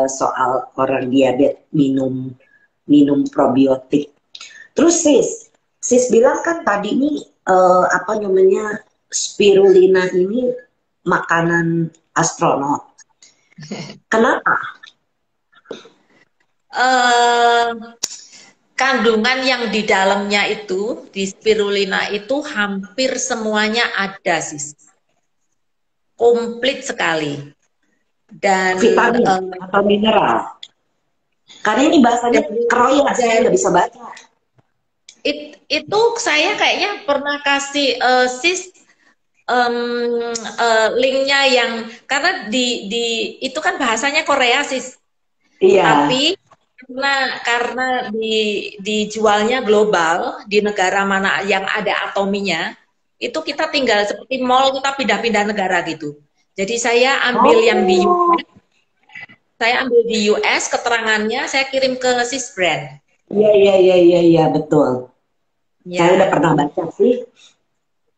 soal orang diabetes minum minum probiotik. Terus sis bilang kan tadi nih apa namanya spirulina ini makanan astronot. Kenapa? Eh, kandungan yang di dalamnya itu, di spirulina itu hampir semuanya ada sih. Komplit sekali. Dan Vitamin atau mineral? Karena ini bahasanya keroyak, saya nggak dari bisa baca. itu saya kayaknya pernah kasih sis linknya yang karena di itu kan bahasanya Korea sis, Iya. tapi karena dijualnya global di negara mana yang ada atominya, itu kita tinggal seperti mall kita pindah-pindah negara gitu. Jadi Oh, saya ambil di US keterangannya, saya kirim ke sis brand. iya iya iya iya iya betul. Saya udah Ya, pernah baca sih.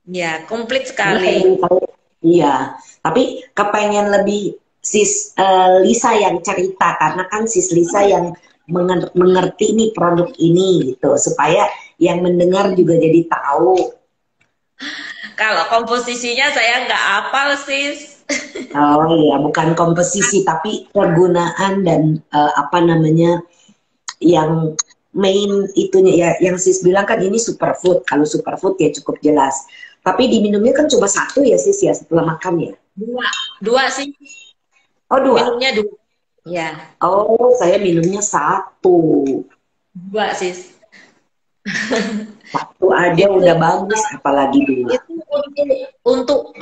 ya komplit Karena sekali. pengen tahu. Iya. Tapi kepengen lebih sis Lisa yang cerita karena kan sis Lisa yang mengerti nih produk ini gitu supaya yang mendengar juga jadi tahu. Kalau komposisinya saya nggak hafal sis. Oh iya, bukan komposisi tapi penggunaan dan apa namanya yang main itunya ya yang sis bilang kan ini superfood. Kalau superfood ya cukup jelas. Tapi diminumnya kan cuma satu ya sis ya setelah makan ya? Dua, dua sih. Oh dua? Minumnya dua. Ya, Oh saya minumnya satu. dua sis. Satu aja Itu udah bagus, apalagi dua. itu untuk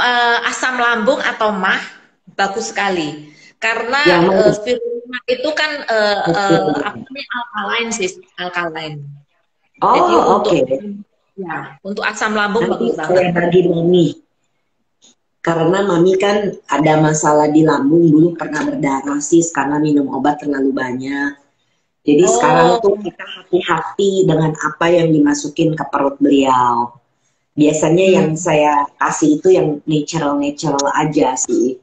asam lambung atau mah bagus sekali. Karena Yang mana? spirulina itu kan apa namanya alkaline sis, alkaline. Jadi Oh untuk oke. ya, untuk asam lambung Nanti bagus banget. saya bagi mami. Karena mami kan ada masalah di lambung dulu pernah berdarah sis karena minum obat terlalu banyak. Jadi sekarang Oh, tuh kita hati-hati dengan apa yang dimasukin ke perut beliau. Biasanya yang hmm. saya kasih itu yang natural-natural aja sih.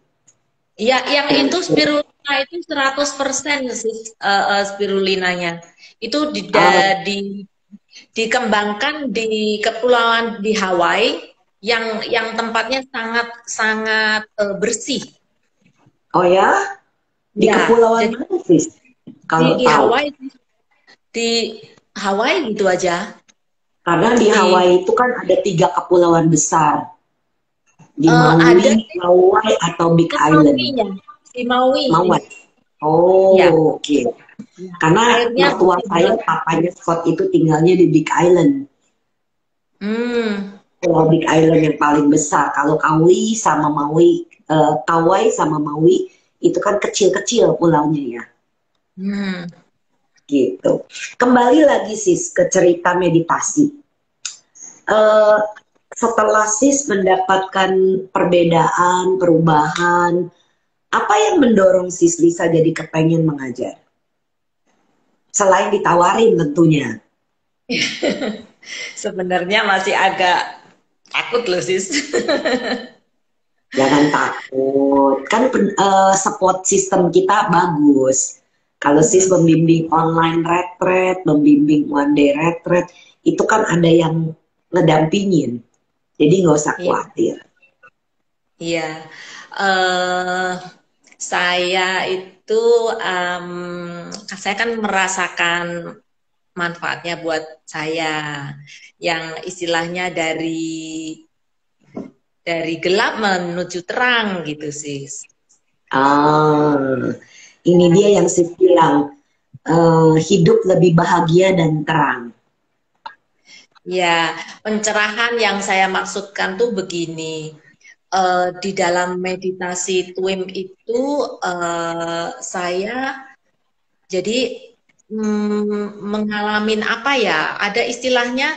Ya, yang itu Yang spirulina itu 100% sih spirulinanya. Itu ah, dikembangkan di kepulauan di Hawaii yang tempatnya sangat sangat bersih. oh ya, di Ya, kepulauan jadi mana sih? Kalau di tahu. Hawaii di Hawaii gitu aja. Karena di Di Hawaii itu kan ada 3 kepulauan besar. Di ada Maui, Hawaii, atau Big di Island. Maui-nya, di Maui sih. Maui. Ya, Oh, oke. Karena airnya mertua bersih saya, banget. papanya Scott itu tinggalnya di Big Island. Hmm, Pulau Big Island yang paling besar. Kalau Kauai sama Maui itu kan kecil-kecil pulaunya ya. hmm. Gitu. Kembali lagi sis ke cerita meditasi. Eh, Setelah sis mendapatkan perbedaan, perubahan, apa yang mendorong sis Lisa jadi kepengen mengajar? Selain ditawarin tentunya. Sebenarnya masih agak takut loh sis. Jangan takut. Kan support system kita bagus. Kalau sis membimbing online retreat, membimbing one day retreat, itu kan ada yang ngedampingin. Jadi nggak usah Iya, khawatir. iya. Eh, saya itu, em, saya kan merasakan manfaatnya buat saya, yang istilahnya dari gelap menuju terang gitu sis. Ah, ini dia yang sis bilang, hidup lebih bahagia dan terang. Ya, pencerahan yang saya maksudkan tuh begini. Di dalam meditasi TWIM itu saya jadi mengalami apa ya? Ada istilahnya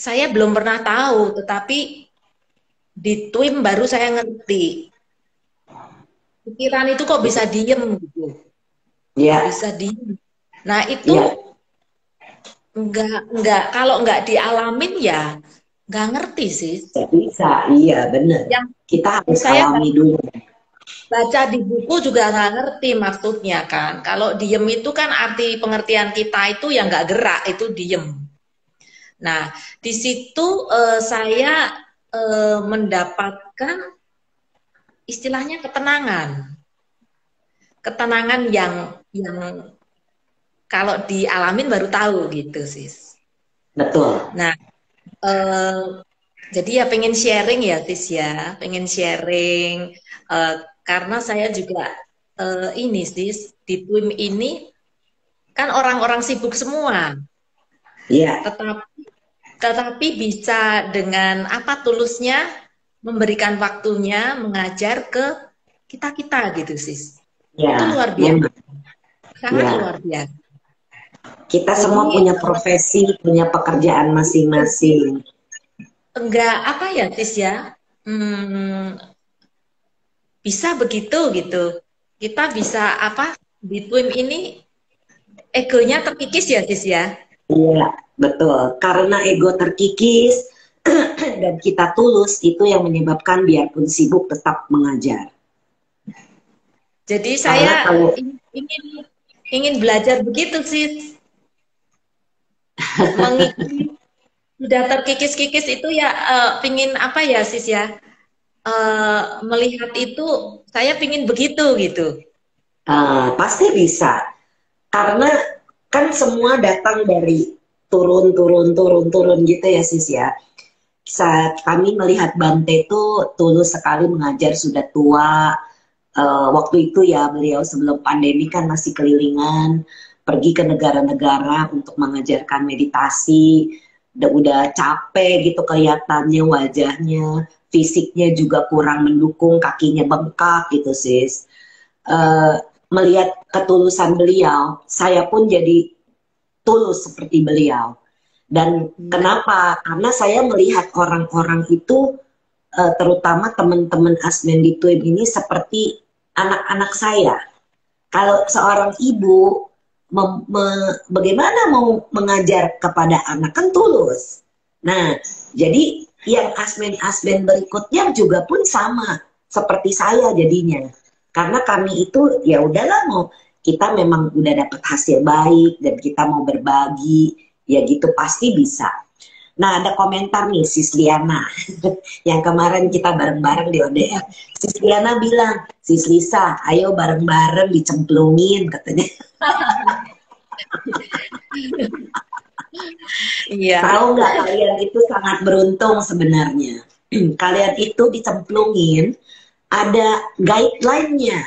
saya belum pernah tahu, tetapi di TWIM baru saya ngerti. Pikiran itu kok bisa diem gitu, Ya, bisa diem. Nah itu ya, nggak kalau nggak dialamin ya nggak ngerti sih. ya bisa. Iya, bener. Yang Kita harus saya alami dulu. baca di buku juga nggak ngerti maksudnya kan. Kalau diem itu kan arti pengertian kita itu yang nggak gerak, itu diem. Nah, di situ saya mendapatkan istilahnya ketenangan. Ketenangan yang kalau dialamin baru tahu gitu, sis. Betul. Nah, eh, jadi ya pengen sharing ya, sis ya, pengen sharing karena saya juga ini sis di TWIM ini kan orang-orang sibuk semua, Ya, tetapi bisa dengan apa tulusnya memberikan waktunya mengajar ke kita-kita gitu, sis. Itu ya, luar biasa, memang. sangat Ya, luar biasa. kita semua Jadi punya profesi, punya pekerjaan masing-masing. enggak apa ya, sis ya, hmm, bisa begitu gitu. Kita bisa apa di TWIM ini egonya terkikis ya, sis ya. Iya, betul. Karena ego terkikis dan kita tulus, itu yang menyebabkan biarpun sibuk tetap mengajar. Jadi Karena saya kalau ingin ingin belajar begitu, sis. Mengikuti sudah terkikis-kikis itu ya pingin apa ya, sis ya. Melihat itu saya pingin begitu gitu. pasti bisa, karena kan semua datang dari turun, turun, turun, turun gitu ya sis ya. saat kami melihat Bante itu tulus sekali mengajar, sudah tua. Waktu itu ya beliau sebelum pandemi kan masih kelilingan, pergi ke negara-negara untuk mengajarkan meditasi. Udah capek gitu kelihatannya wajahnya, fisiknya juga kurang mendukung, kakinya bengkak gitu sis. Eh, Melihat ketulusan beliau, saya pun jadi tulus seperti beliau. Dan kenapa? Karena saya melihat orang-orang itu, terutama teman-teman Asmen di Twin ini seperti anak-anak saya. Kalau seorang ibu bagaimana mau mengajar kepada anak kan tulus. Nah, jadi yang Asmen-Asmen berikutnya juga pun sama seperti saya jadinya. Karena kami itu ya udahlah, mau kita memang udah dapat hasil baik dan kita mau berbagi, ya gitu pasti bisa. Nah, ada komentar nih Sis Liana yang kemarin kita bareng-bareng di ODR. Sis Liana bilang, Sis Lisa, ayo bareng-bareng dicemplungin katanya. Iya. Tahu nggak kalian itu sangat beruntung sebenarnya. Kalian itu dicemplungin, ada guideline-nya.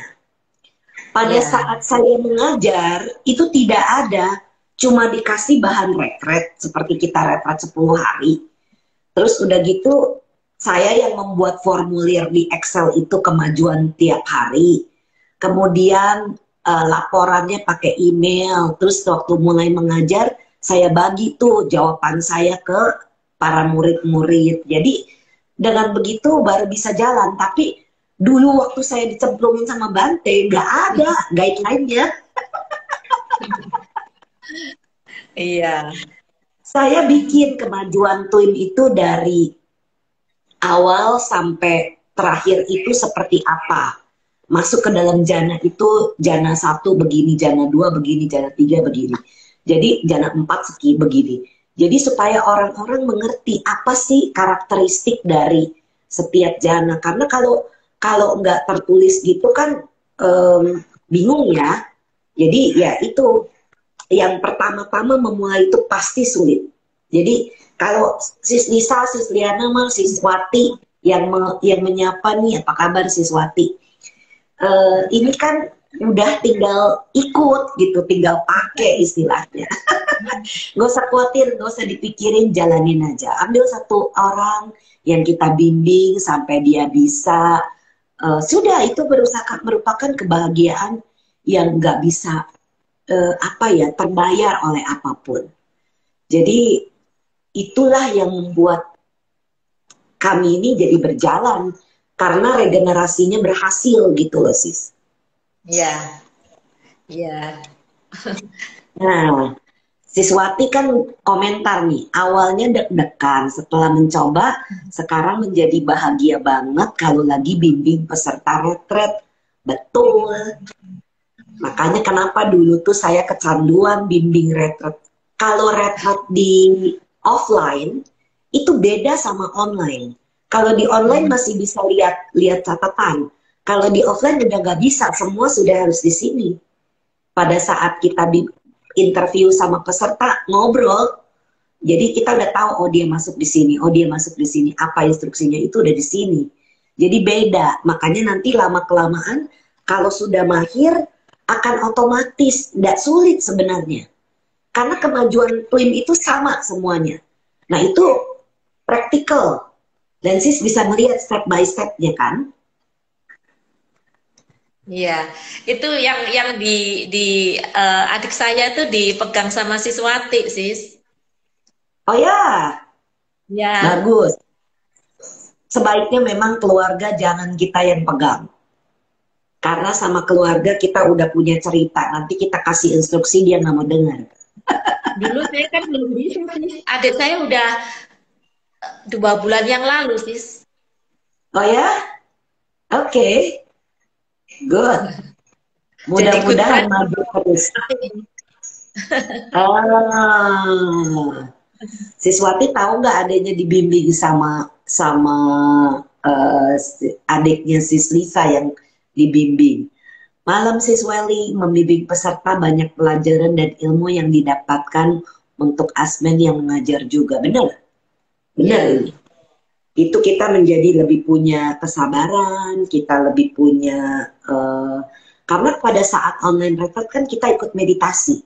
Pada Iya. saat saya mengajar, itu tidak ada, cuma dikasih bahan retret, seperti kita retret 10 hari. Terus udah gitu, saya yang membuat formulir di Excel itu kemajuan tiap hari. Kemudian laporannya pakai email. Terus waktu mulai mengajar, saya bagi tuh jawaban saya ke para murid-murid. Jadi dengan begitu baru bisa jalan. Tapi dulu waktu saya dicemplungin sama Bante, nggak ada guideline-nya. Iya. Saya bikin kemajuan Twin itu dari awal sampai terakhir itu seperti apa. Masuk ke dalam jana itu, jana 1 begini, jana 2 begini, jana 3 begini. Jadi jana 4 segi begini. Jadi supaya orang-orang mengerti apa sih karakteristik dari setiap jana. Karena kalau nggak tertulis gitu kan bingung ya. Jadi ya itu yang pertama-tama memulai itu pasti sulit. Jadi kalau Sis Nisa, Sis Liana, Sis Wati yang menyapa nih, apa kabar Sis Wati? Ini kan udah tinggal ikut gitu, tinggal pakai istilahnya. Gak usah khawatir, gak usah dipikirin, jalanin aja. Ambil satu orang yang kita bimbing sampai dia bisa. Sudah itu merupakan kebahagiaan yang nggak bisa terbayar oleh apapun. Jadi itulah yang membuat kami ini jadi berjalan karena regenerasinya berhasil gitu loh sis. Iya. Iya. Nah, Siswati kan komentar nih, awalnya deg-degan, setelah mencoba sekarang menjadi bahagia banget kalau lagi bimbing peserta retret. Betul. Makanya kenapa dulu tuh saya kecanduan bimbing retret. Kalau retret di offline itu beda sama online. Kalau di online masih bisa lihat catatan. Kalau di offline udah nggak bisa, semua sudah harus di sini. Pada saat kita di interview sama peserta, ngobrol, jadi kita udah tahu, oh dia masuk di sini, oh dia masuk di sini, apa instruksinya itu udah di sini. Jadi beda, makanya nanti lama-kelamaan kalau sudah mahir akan otomatis, tidak sulit sebenarnya. Karena kemajuan Twin itu sama semuanya. Nah itu praktikal, dan sis bisa melihat step by step-nya kan. Iya, itu yang di adik saya tuh dipegang sama Siswati, sis. Oh ya, Ya, bagus. Sebaiknya memang keluarga jangan kita yang pegang. Karena sama keluarga kita udah punya cerita, nanti kita kasih instruksi dia nggak mau dengar. dulu saya kan belum bisa, sis. Adik saya udah 2 bulan yang lalu, sis. Oh ya? Oke, good. Jadi Mudah-mudahan maju terus. Ah, Siswati tahu nggak adiknya dibimbing sama adiknya Sis Lisa yang dibimbing. Malam Sisweli membimbing peserta banyak pelajaran dan ilmu yang didapatkan untuk Asmen yang mengajar juga. Benar? Benar Ya, ini. itu kita menjadi lebih punya kesabaran, kita lebih punya karena pada saat online retreat kan kita ikut meditasi.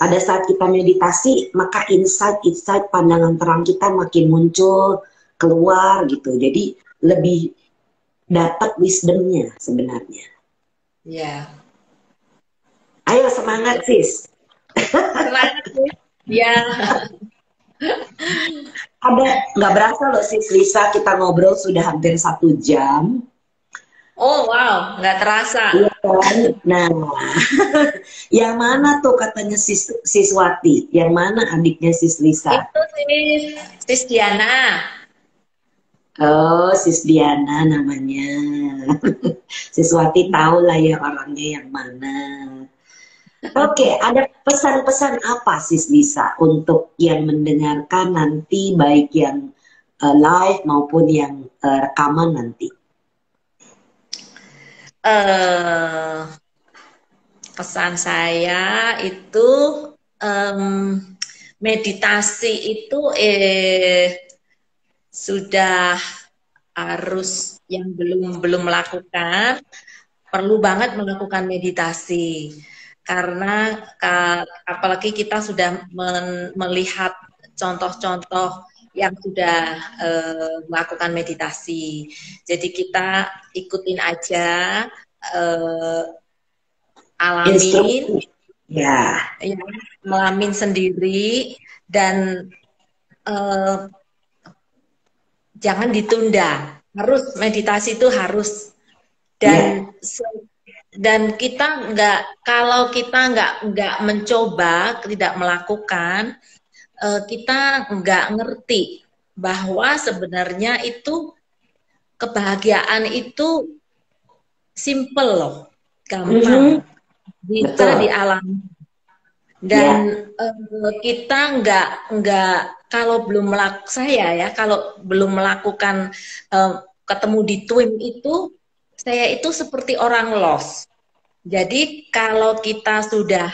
Pada saat kita meditasi, maka insight pandangan terang kita makin muncul, keluar gitu. Jadi lebih dapat wisdomnya sebenarnya. Ya. Ayo semangat sis. Semangat sis. Ya. Ada nggak berasa loh sis Lisa, kita ngobrol sudah hampir 1 jam. Oh wow, nggak terasa. Iya kan? Nah, yang mana tuh katanya Siswati? Yang mana adiknya sis Lisa? Itu sis Diana. Oh, sis Diana namanya. Siswati tahu lah ya orangnya yang mana. Oke, ada pesan-pesan apa sis Lisa untuk yang mendengarkan nanti, baik yang live maupun yang rekaman nanti? Pesan saya itu meditasi itu sudah harus yang belum melakukan perlu banget melakukan meditasi karena apalagi kita sudah melihat contoh-contoh yang sudah melakukan meditasi. Jadi kita ikutin aja, alamin, ya, ngalamin sendiri dan jangan ditunda. Harus meditasi itu harus dan kita kalau kita nggak mencoba, tidak melakukan, kita nggak ngerti bahwa sebenarnya itu kebahagiaan itu simple loh, gampang, bisa dialami. Dan kita nggak kalau belum melakukan ketemu di TWIM itu, saya itu seperti orang lost. Jadi kalau kita sudah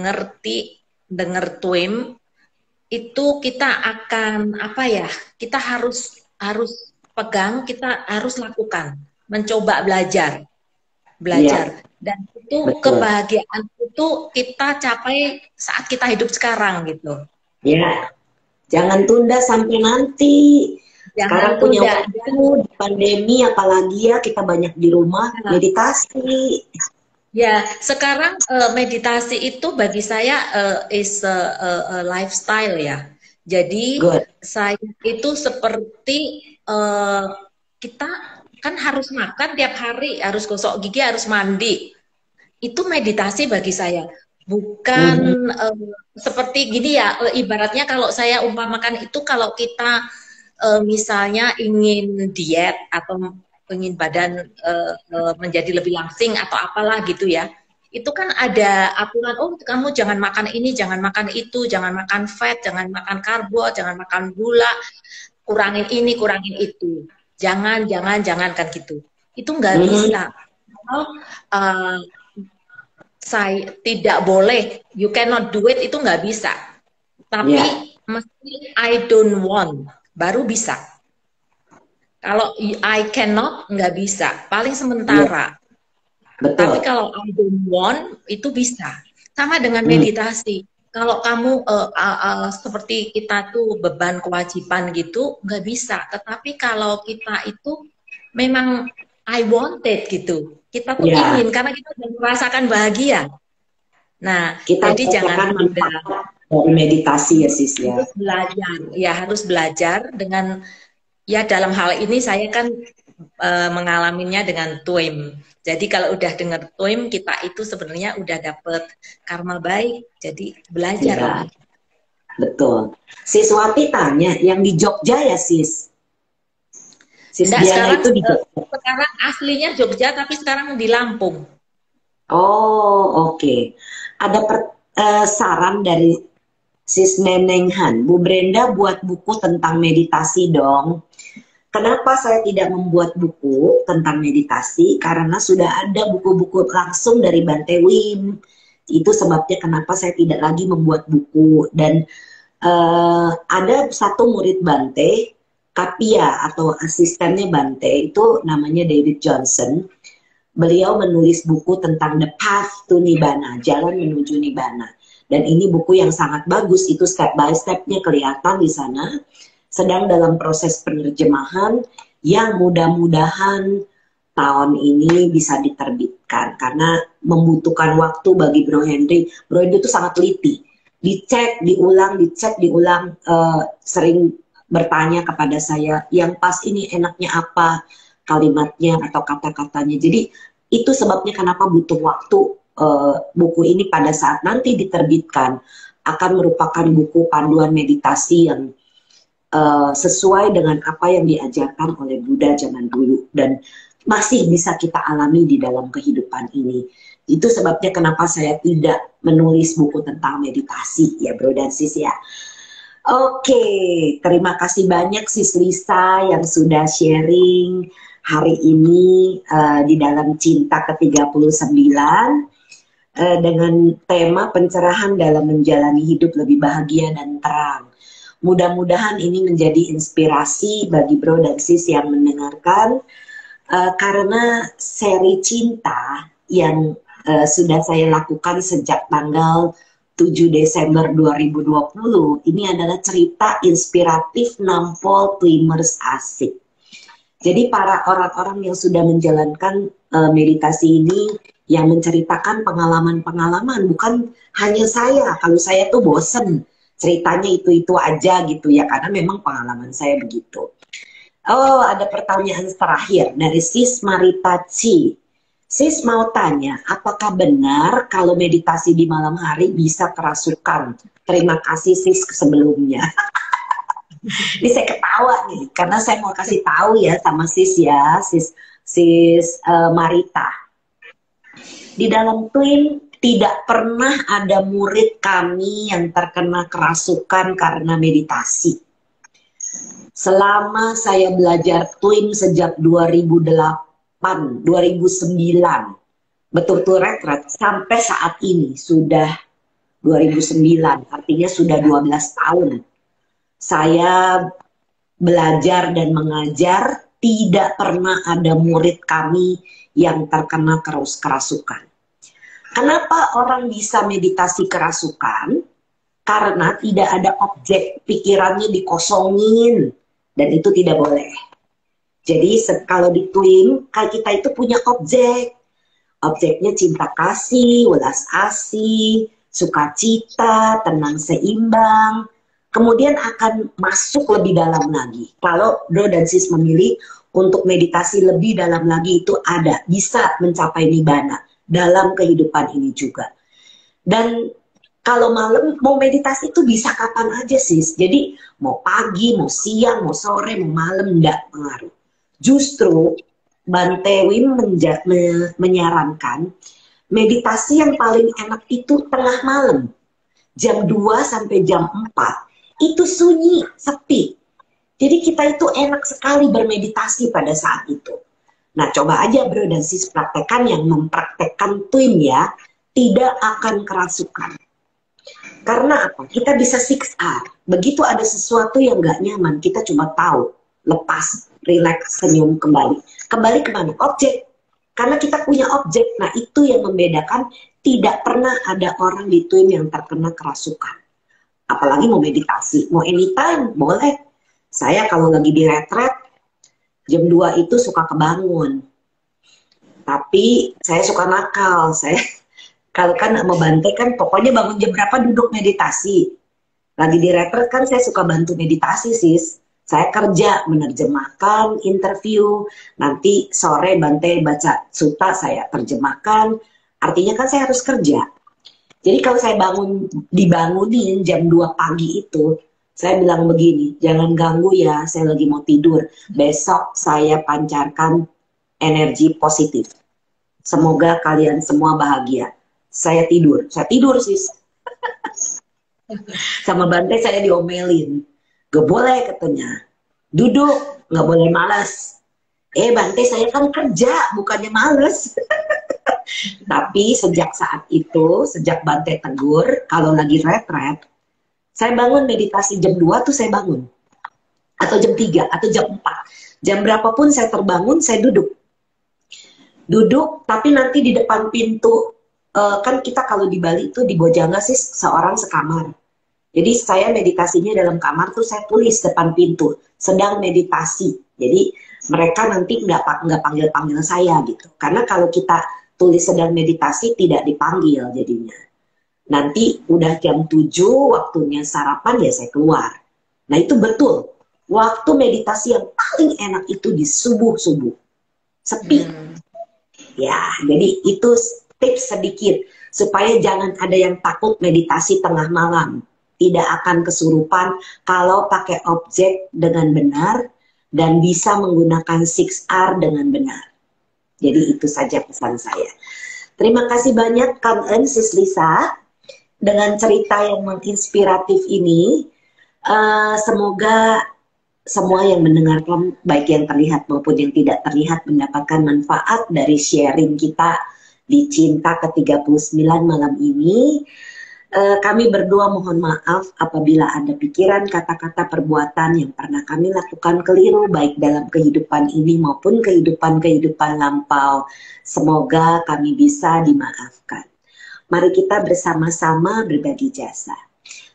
ngerti dengar TWIM itu kita akan kita harus pegang, kita harus lakukan, mencoba belajar dan itu kebahagiaan itu kita capai saat kita hidup sekarang gitu. Ya, jangan tunda sampai nanti. Sekarang punya waktu di pandemi, apalagi ya kita banyak di rumah, meditasi. Ya, sekarang meditasi itu bagi saya is a lifestyle ya. Jadi saya itu seperti kita kan harus makan tiap hari, harus gosok gigi, harus mandi. Itu meditasi bagi saya. Bukan seperti gini ya, ibaratnya kalau saya umpamakan itu kalau kita misalnya ingin diet atau ingin badan menjadi lebih langsing atau apalah gitu ya, itu kan ada aturan, oh kamu jangan makan ini, jangan makan itu, jangan makan fat, jangan makan karbo, jangan makan gula, kurangin ini, kurangin itu, jangan kan gitu. Itu nggak bisa. Saya tidak boleh, you cannot do it, itu nggak bisa. Tapi mesti I don't want, baru bisa. Kalau I cannot, nggak bisa. Paling sementara. Tapi kalau I don't want, itu bisa. Sama dengan meditasi. Kalau kamu seperti kita tuh beban kewajiban gitu, nggak bisa. Tetapi kalau kita itu memang I wanted gitu. Kita tuh ingin, karena kita sudah merasakan bahagia. Nah, kita jadi jangan tunda. Meditasi ya sis ya. Harus belajar, harus belajar dengan. Ya dalam hal ini saya kan mengalaminya dengan TWIM. Jadi kalau udah dengar TWIM, kita itu sebenarnya udah dapet karma baik. Jadi belajar. Betul. Siswati tanya, yang di Jogja ya sis? Sekarang, itu di Jogja. Sekarang aslinya Jogja, tapi sekarang di Lampung. Oh oke. Ada saran dari Sis Neneng Han, Bu Brenda buat buku tentang meditasi dong. Kenapa saya tidak membuat buku tentang meditasi? Karena sudah ada buku-buku langsung dari Bante Wim. Itu sebabnya kenapa saya tidak lagi membuat buku. Dan ada satu murid Bante, Apia atau asistennya Bante itu namanya David Johnson. Beliau menulis buku tentang The Path to Nibbana, jalan menuju Nibbana. Dan ini buku yang sangat bagus, itu step by stepnya kelihatan di sana. Sedang dalam proses penerjemahan yang mudah-mudahan tahun ini bisa diterbitkan. Karena membutuhkan waktu bagi Bro Henry. Bro Henry itu sangat teliti. Dicek, diulang, sering bertanya kepada saya, yang pas ini enaknya apa, kalimatnya atau kata-katanya. Jadi itu sebabnya kenapa butuh waktu. Buku ini pada saat nanti diterbitkan akan merupakan buku panduan meditasi yang sesuai dengan apa yang diajarkan oleh Buddha zaman dulu dan masih bisa kita alami di dalam kehidupan ini. Itu sebabnya kenapa saya tidak menulis buku tentang meditasi ya Bro dan Sis ya. Oke, terima kasih banyak Sis Lisa yang sudah sharing hari ini di dalam Cinta ke-39 dengan tema pencerahan dalam menjalani hidup lebih bahagia dan terang. Mudah-mudahan ini menjadi inspirasi bagi Bro dan Sis yang mendengarkan karena seri Cinta yang sudah saya lakukan sejak tanggal 7 Desember 2020 ini adalah cerita inspiratif nampol Twimmers asik. Jadi para orang-orang yang sudah menjalankan meditasi ini yang menceritakan pengalaman-pengalaman, bukan hanya saya. Kalau saya tuh bosen ceritanya itu-itu aja gitu ya, karena memang pengalaman saya begitu. Oh, ada pertanyaan terakhir dari Sis Marita Ci. Sis mau tanya, apakah benar kalau meditasi di malam hari bisa kerasukan? Terima kasih Sis sebelumnya. Ini saya ketawa nih, karena saya mau kasih tahu ya sama Sis ya, Sis Marita. Di dalam Twin tidak pernah ada murid kami yang terkena kerasukan karena meditasi. Selama saya belajar Twin sejak 2009, betul-betul retret sampai saat ini sudah 2009, artinya sudah 12 tahun. Saya belajar dan mengajar, tidak pernah ada murid kami yang terkena kerasukan. Kenapa orang bisa meditasi kerasukan? Karena tidak ada objek, pikirannya dikosongin, dan itu tidak boleh. Jadi kalau di Twin, kita itu punya objek. Objeknya cinta kasih, welas asih, sukacita, tenang seimbang. Kemudian akan masuk lebih dalam lagi. Kalau Bro dan Sis memilih untuk meditasi lebih dalam lagi, itu ada, bisa mencapai Nibbana dalam kehidupan ini juga. Dan kalau malam mau meditasi itu bisa kapan aja Sis. Jadi mau pagi, mau siang, mau sore, mau malam, enggak pengaruh. Justru Bante Wim menyarankan meditasi yang paling enak itu tengah malam. Jam 2 sampai jam 4 itu sunyi, sepi. Jadi kita itu enak sekali bermeditasi pada saat itu. Nah coba aja Bro dan Sis praktekkan yang mempraktekkan Twin ya, tidak akan kerasukan. Karena apa? Kita bisa 6R. Begitu ada sesuatu yang gak nyaman, kita cuma tahu, lepas, relax, senyum kembali. Kembali kemana? Objek. Karena kita punya objek. Nah itu yang membedakan, tidak pernah ada orang di Twin yang terkena kerasukan. Apalagi mau meditasi, mau anytime, boleh. Saya kalau lagi di retret, jam 2 itu suka kebangun. Tapi saya suka nakal. Saya kalau kan sama Bante kan pokoknya bangun jam berapa duduk meditasi. Lagi di retret kan saya suka bantu meditasi Sis. Saya kerja, menerjemahkan, interview. Nanti sore Bante baca suta, saya terjemahkan. Artinya kan saya harus kerja. Jadi kalau saya dibangunin jam 2 pagi itu, saya bilang begini, jangan ganggu ya, saya lagi mau tidur. Besok saya pancarkan energi positif. Semoga kalian semua bahagia. Saya tidur Sis. Sama Bante saya diomelin. Gak boleh katanya. Duduk, gak boleh malas. Bante saya kan kerja, bukannya males. Tapi sejak saat itu, sejak Bante tegur, kalau lagi retret, saya bangun meditasi jam 2 tuh saya bangun. atau jam 3 atau jam 4. Jam berapapun saya terbangun, saya duduk. Duduk, tapi nanti di depan pintu, kan kita kalau di Bali itu di Bojanga sih seorang sekamar. Jadi saya meditasinya dalam kamar tuh saya tulis depan pintu, sedang meditasi. Jadi mereka nanti nggak panggil-panggil saya gitu. Karena kalau kita tulis sedang meditasi tidak dipanggil jadinya. Nanti udah jam 7 waktunya sarapan ya saya keluar. Nah itu betul. Waktu meditasi yang paling enak itu di subuh-subuh. Sepi. Ya, jadi itu tips sedikit. Supaya jangan ada yang takut meditasi tengah malam. Tidak akan kesurupan kalau pakai objek dengan benar dan bisa menggunakan 6R dengan benar. Jadi itu saja pesan saya. Terima kasih banyak Kang En, Sis Lisa, dengan cerita yang menginspiratif ini. Semoga semua yang mendengarkan, baik yang terlihat maupun yang tidak terlihat, mendapatkan manfaat dari sharing kita di Cinta ke-39 malam ini. Kami berdua mohon maaf apabila ada pikiran, kata-kata, perbuatan yang pernah kami lakukan keliru, baik dalam kehidupan ini maupun kehidupan lampau. Semoga kami bisa dimaafkan. Mari kita bersama-sama berbagi jasa.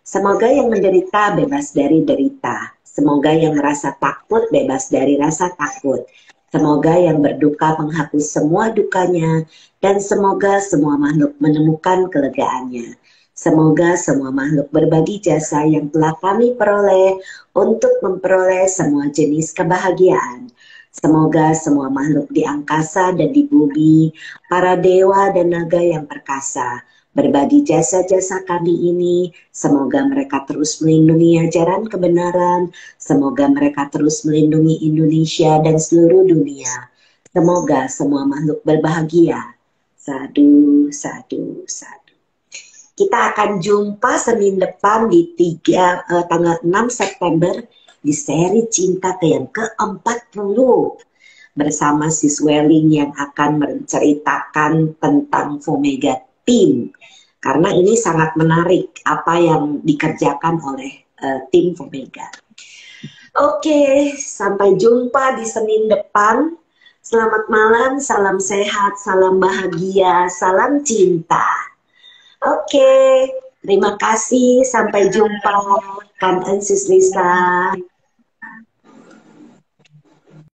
Semoga yang menderita bebas dari derita. Semoga yang merasa takut bebas dari rasa takut. Semoga yang berduka menghapus semua dukanya. Dan semoga semua makhluk menemukan kelegaannya. Semoga semua makhluk berbagi jasa yang telah kami peroleh untuk memperoleh semua jenis kebahagiaan. Semoga semua makhluk di angkasa dan di bumi, para dewa dan naga yang perkasa, berbagi jasa-jasa kami ini. Semoga mereka terus melindungi ajaran kebenaran. Semoga mereka terus melindungi Indonesia dan seluruh dunia. Semoga semua makhluk berbahagia. Sadu, sadu, sadu. Kita akan jumpa Senin depan di tanggal 6 September di seri Cinta yang ke-40 bersama Sis Welling yang akan menceritakan tentang Fomega Team. Karena ini sangat menarik apa yang dikerjakan oleh tim Fomega. Oke, sampai jumpa di Senin depan. Selamat malam, salam sehat, salam bahagia, salam cinta. Oke, terima kasih. Sampai jumpa. Kang En, Sis Lisa.